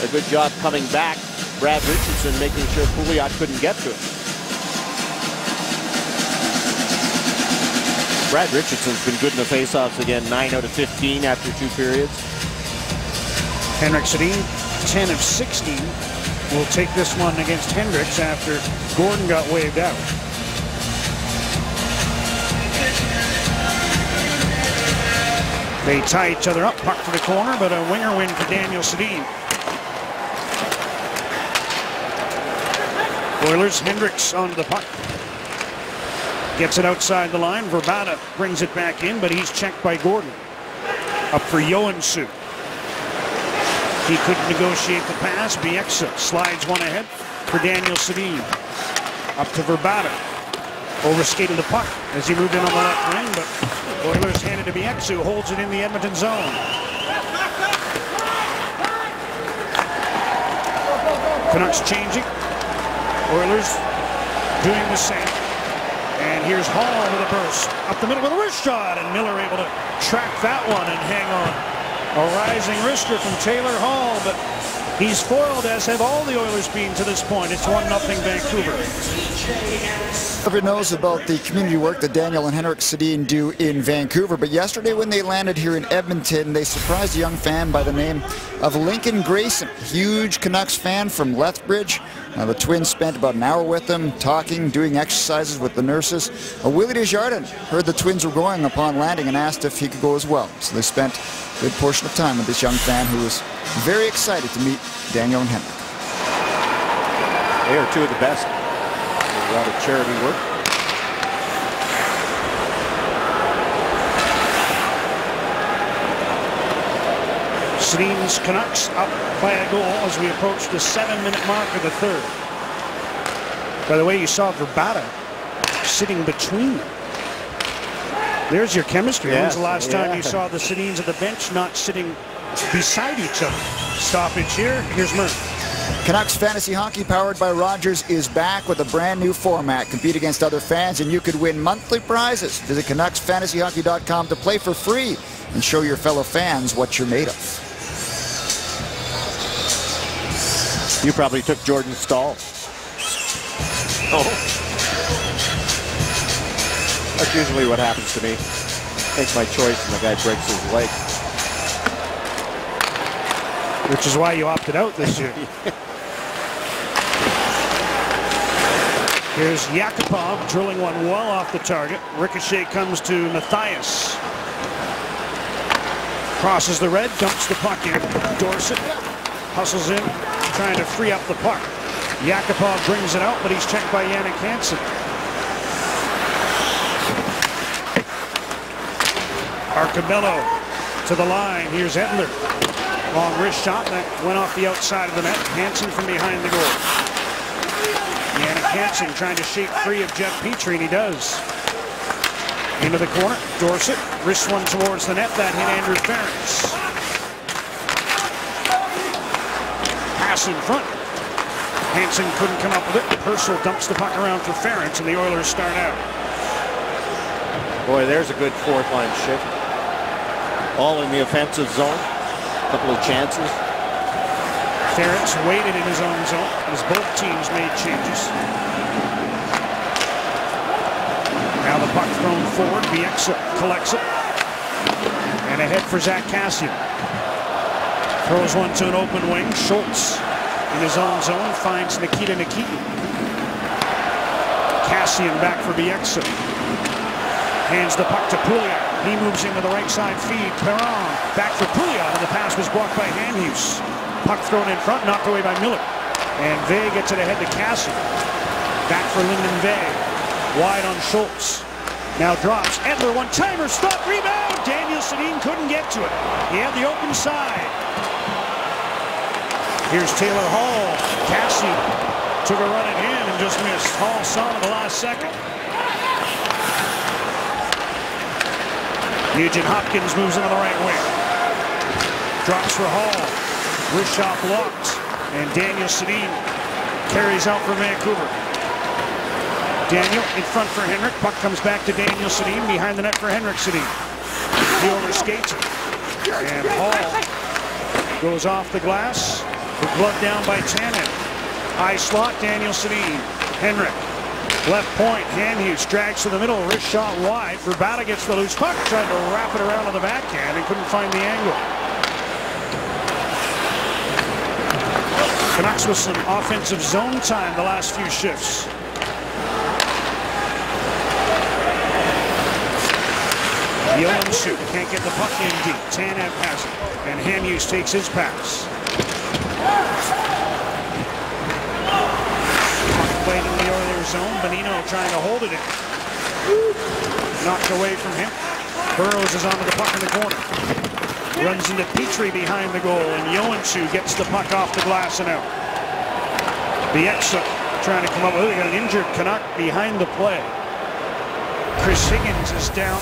A good job coming back. Brad Richardson making sure Pouliot couldn't get to it. Brad Richardson's been good in the faceoffs again. 9 out of 15 after 2 periods. Henrik Sedin, 10 of 16. Will take this one against Hendricks after Gordon got waved out. They tie each other up, puck to the corner, but a winger win for Daniel Sedin. Oilers, Hendricks onto the puck. Gets it outside the line. Vrbata brings it back in, but he's checked by Gordon. Up for Joensuu. He couldn't negotiate the pass. Bieksa slides one ahead for Daniel Sedin. Up to Vrbata. Overskated the puck as he moved in on the left wing, but Oilers handed to Bieksa, who holds it in the Edmonton zone. Canucks changing. Oilers doing the same. And here's Hall with a burst. Up the middle with a wrist shot, and Miller able to track that one and hang on. A rising wrister from Taylor Hall, but He's foiled, as have all the Oilers been to this point. It's 1-0 Vancouver. Everyone knows about the community work that Daniel and Henrik Sedin do in Vancouver, but yesterday when they landed here in Edmonton, they surprised a young fan by the name of Lincoln Grayson, huge Canucks fan from Lethbridge. The Twins spent about an hour with him, talking, doing exercises with the nurses. Willie Desjardins heard the Twins were going upon landing and asked if he could go as well. So they spent a good portion of time with this young fan who was very excited to meet Daniel and Henrik. They are two of the best. A lot of charity work. Sedin's Canucks up by a goal as we approach the 7-minute mark of the third. By the way, you saw Verbata sitting between them. There's your chemistry. Yes, When's the last time you saw the Sedins at the bench not sitting beside each other? Stoppage here. Here's Murphy. Canucks Fantasy Hockey, powered by Rogers, is back with a brand new format. Compete against other fans and you could win monthly prizes. Visit CanucksFantasyHockey.com to play for free and show your fellow fans what you're made of. You probably took Jordan Staal. Oh. That's usually what happens to me. Take my choice and the guy breaks his leg. Which is why you opted out this year. Here's Yakupov drilling one well off the target. Ricochet comes to Matthias. Crosses the red, dumps the puck in. Dorsett hustles in, trying to free up the puck. Yakupov brings it out, but he's checked by Jannik Hansen. Arcabello to the line. Here's Edler. Long wrist shot that went off the outside of the net. Hansen from behind the goal. Jannik Hansen trying to shake free of Jeff Petrie, and he does. Into the corner. Dorsett wrists one towards the net. That hit Andrew Ference. Pass in front. Hansen couldn't come up with it. Purcell dumps the puck around for Ference, and the Oilers start out. Boy, there's a good fourth line shift. All in the offensive zone. Couple of chances. Ference waited in his own zone as both teams made changes. Now the puck thrown forward. Bieksa collects it. And ahead for Zach Kassian. Throws one to an open wing. Schultz in his own zone finds Nikita Nikitin. Kassian back for Bieksa. Hands the puck to Pouliot. He moves in with the right side feed. Perron back for Pouliot, and the pass was blocked by Hamhuis. Puck thrown in front, knocked away by Miller. And Vey gets it ahead to Kassian. Back for Lyndon Vey. Wide on Schultz. Now drops. Edler, one-timer, stop, rebound! Daniel Sedin couldn't get to it. He had the open side. Here's Taylor Hall. Kassian took a run at him and just missed. Hall saw him at the last second. Nugent Hopkins moves into the right wing. Drops for Hall. Wrist shot blocked. And Daniel Sedin carries out for Vancouver. Daniel in front for Henrik. Puck comes back to Daniel Sedin. Behind the net for Henrik Sedin. He overskates it. And Hall goes off the glass. The glove down by Tannen. High slot, Daniel Sedin. Henrik. Left point, Hamhuis drags to the middle, wrist shot wide. Verbata gets the loose puck, tried to wrap it around on the backhand and couldn't find the angle. Canucks with some offensive zone time the last few shifts. Joensuu can't get the puck in deep. Tanev has it, and Hamhuis takes his pass. Played in the Oilers zone. Bonino trying to hold it in. Knocked away from him. Burrows is onto the puck in the corner. Runs into Petrie behind the goal, and Joensuu gets the puck off the glass and out. Bieksa trying to come up with it. Got an injured Canuck behind the play. Chris Higgins is down.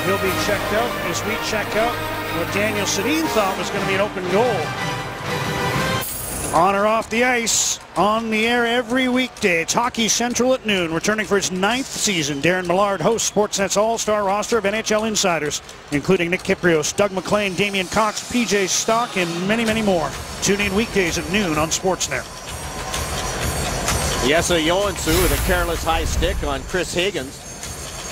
He'll be checked out as we check out what Daniel Sedin thought was going to be an open goal. On or off the ice, on the air every weekday. It's Hockey Central at noon. Returning for its 9th season, Darren Millard hosts Sportsnet's all-star roster of NHL insiders, including Nick Kypreos, Doug MacLean, Damian Cox, PJ Stock, and many, many more. Tune in weekdays at noon on Sportsnet. Jesse Joensuu with a careless high stick on Chris Higgins.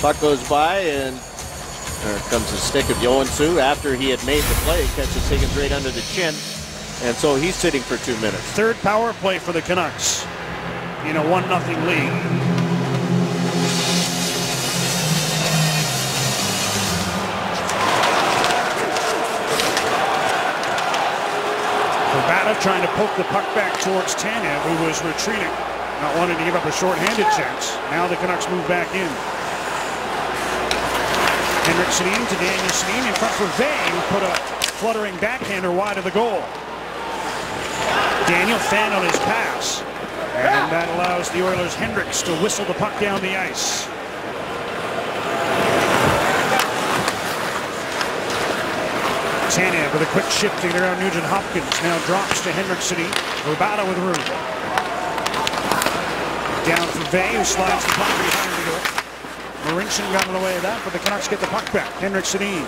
Puck goes by, and there comes the stick of Joensuu after he had made the play. Catches Higgins right under the chin. And so he's sitting for 2 minutes. Third power play for the Canucks in a 1-0 lead. Vrbata trying to poke the puck back towards Tanev, who was retreating, not wanting to give up a short-handed chance. Now the Canucks move back in. Henrik Sedin to Daniel Sedin in front for Vey, who put a fluttering backhander wide of the goal. Daniel Fan on his pass, and that allows the Oilers' Hendricks to whistle the puck down the ice. Tanev with a quick shifting around Nugent Hopkins, now drops to Henrik Sedin. Vrbata with room. Down for Vey, who slides the puck behind the goal. Marincin got in the way of that, but the Canucks get the puck back. Henrik Sedin.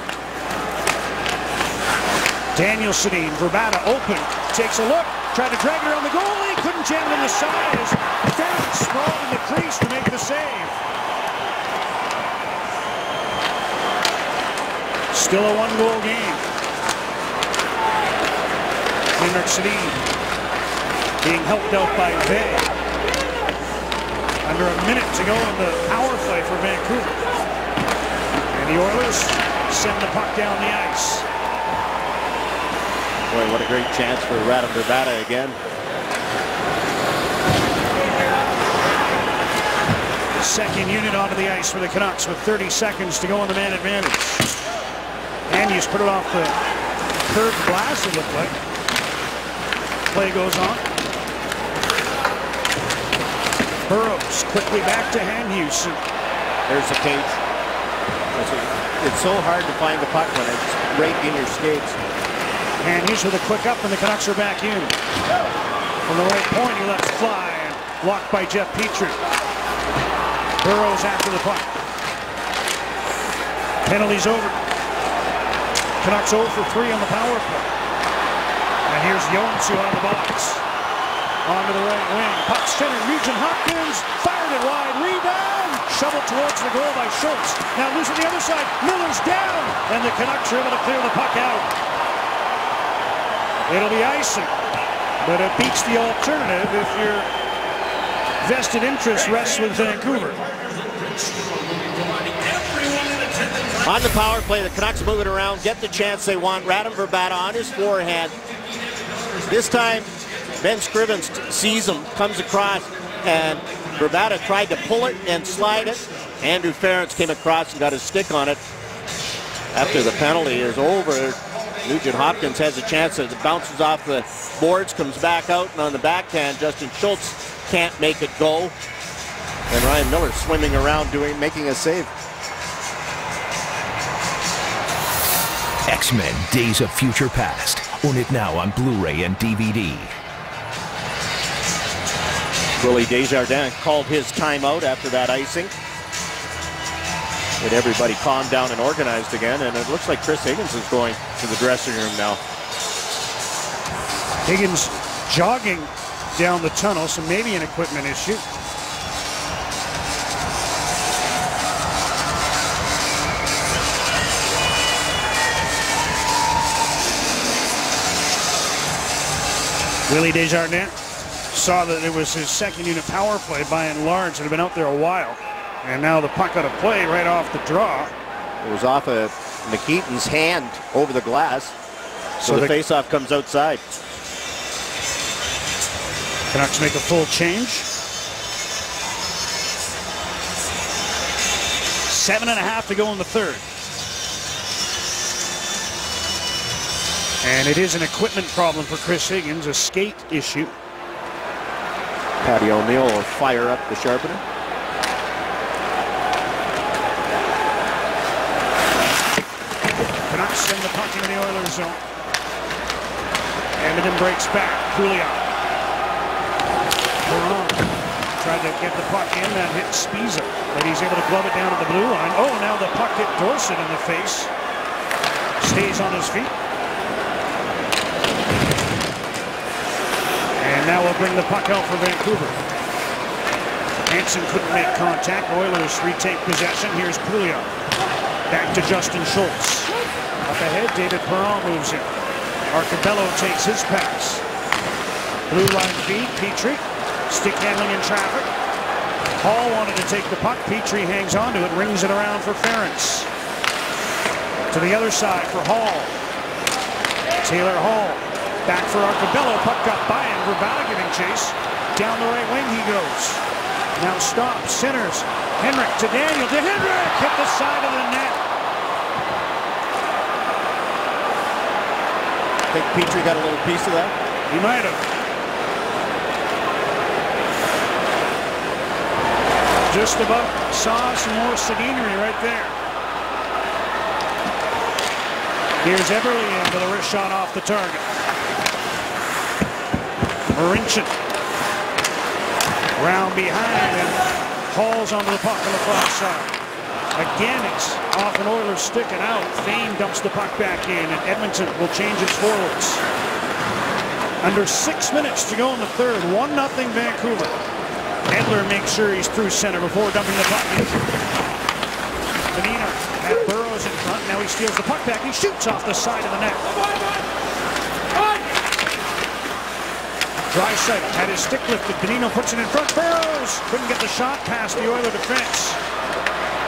Daniel Sedin, Vrbata open, takes a look, tried to drag it around the goalie, couldn't jam it on the side as Ference sprawled in the crease to make the save. Still a one-goal game. Henrik Sedin being helped out by Vey. Under a minute to go in the power play for Vancouver. And the Oilers send the puck down the ice. Boy, what a great chance for Radim Vrbata again. The second unit onto the ice for the Canucks with 30 seconds to go on the man advantage. Andrews put it off the curved glass, it looked like. Play goes on. Burrows quickly back to Andrews. There's the cage. It's so hard to find the puck when it's right in your skates. Andrews with a quick up, and the Canucks are back in. From the right point, he lets fly, and blocked by Jeff Petrie. Burrows after the puck. Penalties over. Canucks 0 for 3 on the power play. And here's Joensuu on the box. Onto the right wing. Puck centered. Nugent Hopkins fired it wide. Rebound. Shoveled towards the goal by Schultz. Now loose on the other side. Miller's down. And the Canucks are able to clear the puck out. It'll be icing. But it beats the alternative if your vested interest rests with Vancouver. On the power play, the Canucks move it around, get the chance they want. Radim Vrbata on his forehand. This time, Ben Scrivens sees him, comes across, and Vrbata tried to pull it and slide it. Andrew Ference came across and got his stick on it. After the penalty is over, Nugent Hopkins has a chance as it bounces off the boards, comes back out, and on the backhand, Justin Schultz can't make it go. And Ryan Miller swimming around making a save. X-Men Days of Future Past. Own it now on Blu-ray and DVD. Willie Desjardins called his timeout after that icing. Get everybody calmed down and organized again, and it looks like Chris Higgins is going to the dressing room now. Higgins jogging down the tunnel, so maybe an equipment issue. Willie Desjardins saw that it was his second unit power play by and large. It had been out there a while. And now the puck out of play right off the draw. It was off of McKeaton's hand over the glass. So the faceoff comes outside. Canucks make a full change. 7.5 to go in the third. And it is an equipment problem for Chris Higgins, a skate issue. Patty O'Neill will fire up the sharpener. Canucks send the puck into the Oilers zone. Edmonton breaks back. Pouliot Perron tried to get the puck in, that hit Spiza, but he's able to glove it down at the blue line. Oh, now the puck hit Dorsett in the face. Stays on his feet. And now we'll bring the puck out for Vancouver. Hansen couldn't make contact. Oilers retake possession. Here's Pouliot. Back to Justin Schultz. Up ahead, David Perron moves in. Arcobello takes his pass. Blue line feed, Petrie. Stick handling in traffic. Hall wanted to take the puck. Petrie hangs onto it, rings it around for Ferentz. To the other side for Hall. Taylor Hall. Back for Arcobello. Puck got by him. Vrbata giving chase. Down the right wing he goes. Now stops. Centers. Henrik to Daniel. To Henrik. Hit the side of the net. I think Petrie got a little piece of that. He might have. Just about saw some more Sedineri right there. Here's Eberle with a wrist shot off the target. Marincin. Round behind and hauls onto the puck on the far side. Again, it's off an Oilers stick and out. Fane dumps the puck back in, and Edmonton will change its forwards. Under 6 minutes to go in the third. 1-0 Vancouver. Edler makes sure he's through center before dumping the puck in. Bonino had Burrows in front. Now he steals the puck back. He shoots off the side of the net. Draisaitl had his stick lifted. Bonino puts it in front. Burrows couldn't get the shot past the Oiler defense.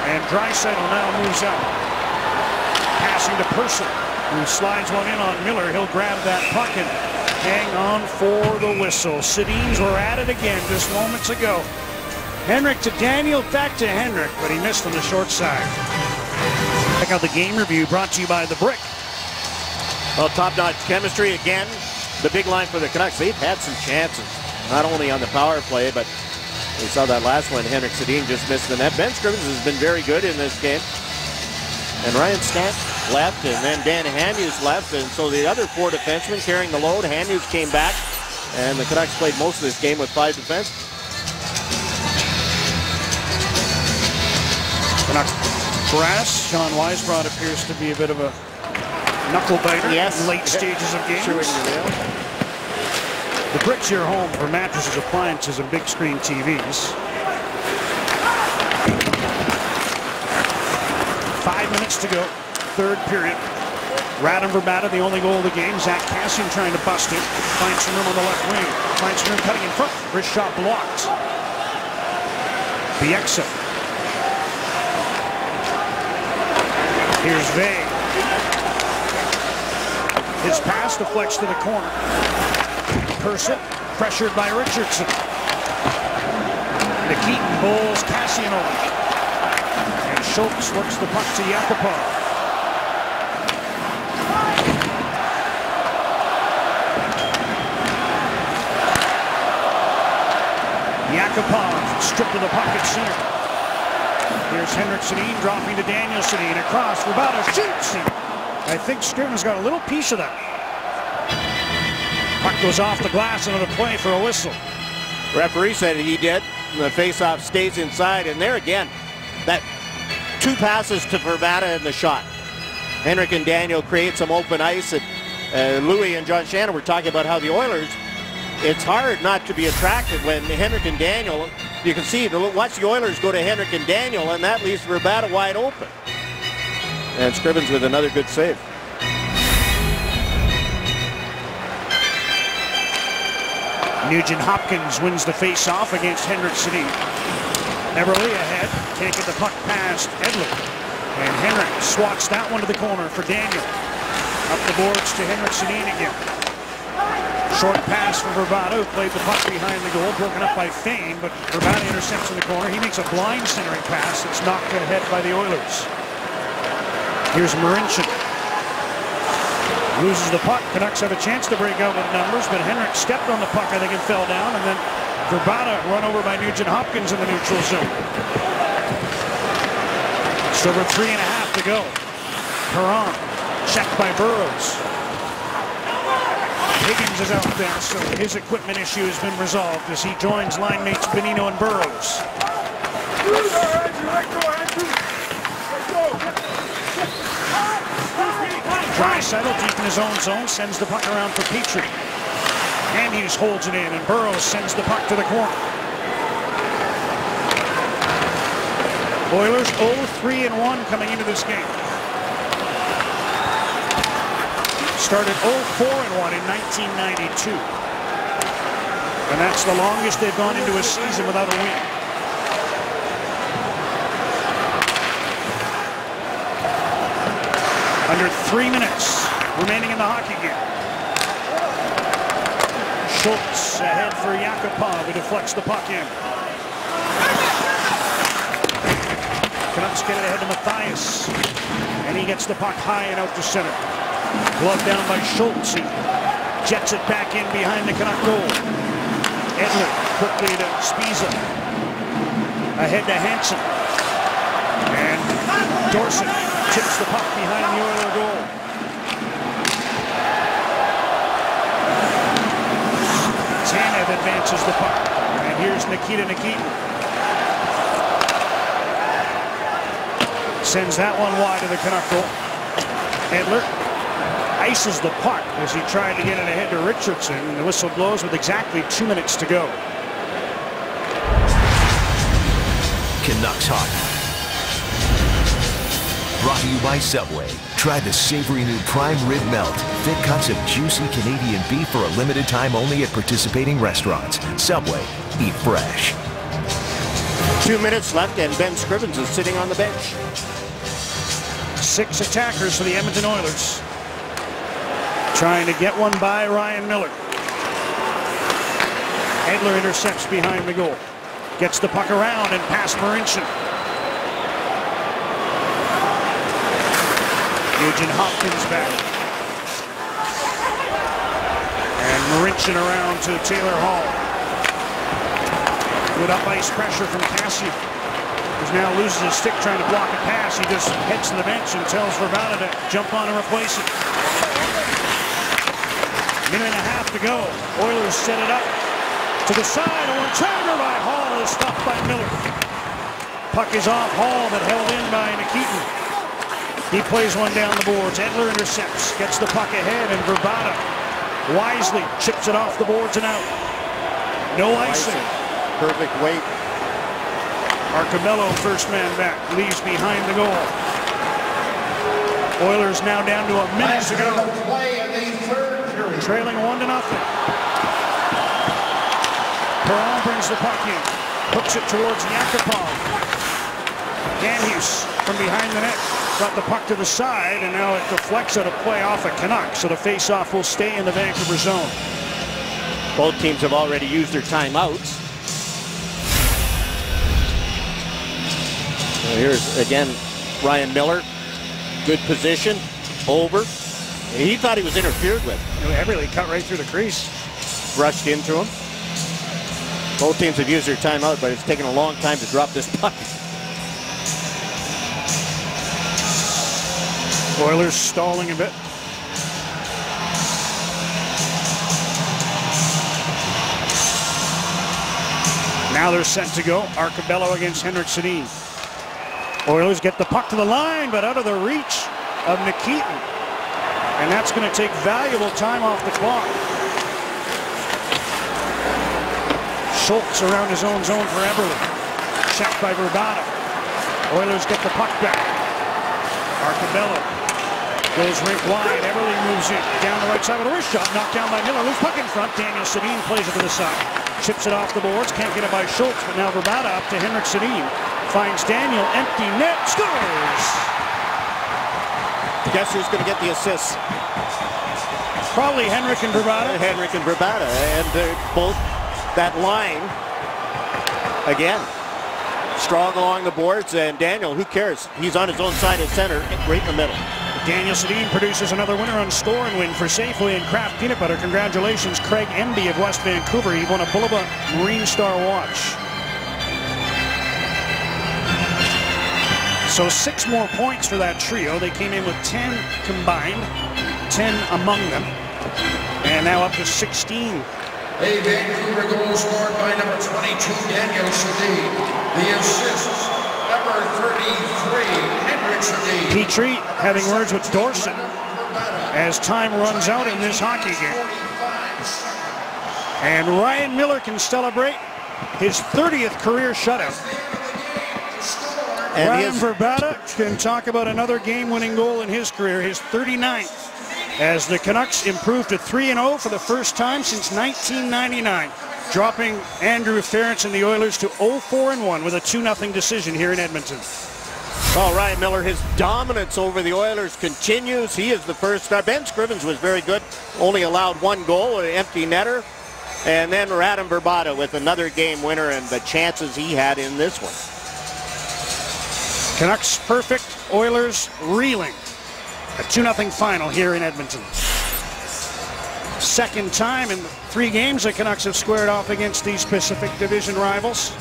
And Draisaitl now moves out. Passing to Purcell, who slides one in on Miller. He'll grab that puck and hang on for the whistle. Sedins were at it again just moments ago. Henrik to Daniel, back to Henrik, but he missed on the short side. Check out the game review brought to you by The Brick. Well, top-notch chemistry again. The big line for the Canucks. They've had some chances, not only on the power play, but we saw that last one. Henrik Sedin just missed the net. Ben Scrivens has been very good in this game. And Ryan Stant left, and then Dan Hanius left, and so the other four defensemen carrying the load. Hanius came back, and the Canucks played most of this game with 5 defensemen. Canuck brass. Sean Weisbrod appears to be a bit of a knuckle biter in late stages of games. The Brick's your home for mattresses, appliances, and big screen TVs. 5 minutes to go, third period. Radim Vrbata, the only goal of the game. Zach Kassian trying to bust it. Finds some room on the left wing. Finds some room cutting in front. Wrist shot blocked. Bieksa. Here's Vay. His pass deflects to the corner. Purcell pressured by Richardson. Nikitin bowls Kassian over. And Schultz works the puck to Yakupov. Yakupov stripped of the puck at center. Here's Henrik Sedin dropping to Daniel Sedin. Across, Vrbata shoots. I think Scrivens got a little piece of that. Puck goes off the glass, another play for a whistle. Referee said he did. The faceoff stays inside, and there again, that 2 passes to Vrbata in the shot. Henrik and Daniel create some open ice, and Louis and John Shannon were talking about how the Oilers, it's hard not to be attracted when Henrik and Daniel, you can see, watch the Oilers go to Henrik and Daniel, and that leaves Vrbata wide open. And Scrivens with another good save. Nugent Hopkins wins the face-off against Henrik Sedin. Eberle ahead, taking the puck past Edler. And Henrik swats that one to the corner for Daniel. Up the boards to Henrik Sedin again. Short pass for Vrbata, who played the puck behind the goal, broken up by Fane, but Vrbata intercepts in the corner. He makes a blind centering pass that's knocked ahead by the Oilers. Here's Marincin. Loses the puck. Canucks have a chance to break out with numbers, but Henrik stepped on the puck, I think, and fell down, and then Vrbata run over by Nugent Hopkins in the neutral zone. Just over 3.5 to go. Perron checked by Burrows. Higgins is out there, so his equipment issue has been resolved as he joins line mates Benino and Burrows. Draisaitl deep in his own zone, sends the puck around for Petrie. Hughes holds it in, and Burrows sends the puck to the corner. Oilers 0-3-1 coming into this game. Started 0-4-1 in 1992. And that's the longest they've gone into a season without a win. Under 3 minutes remaining in the hockey game. Schultz ahead for Yakupov, who deflects the puck in. Canucks get it ahead to Mathias, and he gets the puck high and out to center. Glove down by Schultz. He jets it back in behind the Canuck goal. Edler quickly to Spiza. Ahead to Hansen. And Dorsett tips the puck behind the Oiler goal. Tanev advances the puck. And here's Nikita Nikitin. Sends that one wide to the Canuck goal. Edler ices the puck as he tried to get it ahead to Richardson. And the whistle blows with exactly 2 minutes to go. Canucks hockey. Brought to you by Subway. Try the savory new prime rib melt. Thick cuts of juicy Canadian beef for a limited time only at participating restaurants. Subway. Eat fresh. 2 minutes left, and Ben Scrivens is sitting on the bench. 6 attackers for the Edmonton Oilers. Trying to get one by Ryan Miller. Edler intercepts behind the goal. Gets the puck around and past Marincin. Nugent Hopkins back. And Marincin around to Taylor Hall. Good up ice pressure from Cassian. He now loses his stick trying to block a pass. He just heads to the bench and tells Verbata to jump on and replace it. Minute and a half to go. Oilers set it up to the side. A one-timer by Hall is stopped by Miller. Puck is off Hall, but held in by Nikitin. He plays one down the boards. Edler intercepts, gets the puck ahead, and Verbata wisely chips it off the boards and out. No icing. Perfect weight. Arcobello, first man back, leaves behind the goal. Oilers now down to a minute to go. Trailing 1-0. Perron brings the puck in, hooks it towards Yakupov. Danhus from behind the net brought the puck to the side, and now it deflects out a play off a Canuck, so the face-off will stay in the Vancouver zone. Both teams have already used their timeouts. So here's again Ryan Miller. Good position. Over. He thought he was interfered with. Eberle cut right through the crease. Rushed into him. Both teams have used their timeout, but it's taken a long time to drop this puck. Oilers stalling a bit. Now they're set to go. Arcobello against Henrik Sedin. Oilers get the puck to the line, but out of the reach of Nikitin. And that's going to take valuable time off the clock. Schultz around his own zone for Eberle. Checked by Verbata. Oilers get the puck back. Arcobello goes rink wide. Eberle moves it down the right side with a wrist shot. Knocked down by Miller. Loose puck in front. Daniel Sedin plays it to the side. Chips it off the boards. Can't get it by Schultz, but now Verbata up to Henrik Sedin. Finds Daniel. Empty net. Scores! Guess who's going to get the assists? Probably Henrik and Verbata. Henrik and Verbata. And they're both that line. Again. Strong along the boards, and Daniel, who cares? He's on his own side of center, right in the middle. Daniel Sedin produces another winner on Store and Win for Safeway and Kraft Peanut Butter. Congratulations, Craig Emby of West Vancouver. He won a Bullaba Marine Star watch. So 6 more points for that trio. They came in with 10 combined, 10 among them. And now up to 16. A Vancouver goal scored by number 22, Daniel Sedin. The assists, number 33, Henrik Sedin. Petrie having words with Dorson as time runs out in this hockey game. And Ryan Miller can celebrate his 30th career shutout. And Ryan Verbata can talk about another game-winning goal in his career, his 39th, as the Canucks improved to 3-0 for the first time since 1999, dropping Andrew Ference and the Oilers to 0-4-1 with a 2-0 decision here in Edmonton. Well, Ryan Miller, his dominance over the Oilers continues. He is the first star. Ben Scrivens was very good, only allowed one goal, an empty netter. And then Radim Verbata with another game winner and the chances he had in this one. Canucks perfect, Oilers reeling. A 2-0 final here in Edmonton. Second time in 3 games the Canucks have squared off against these Pacific Division rivals.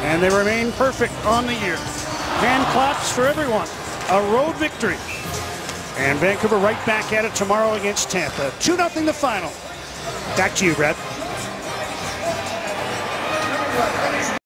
And they remain perfect on the year. Hand claps for everyone. A road victory. And Vancouver right back at it tomorrow against Tampa. 2-0 the final. Back to you, Brad.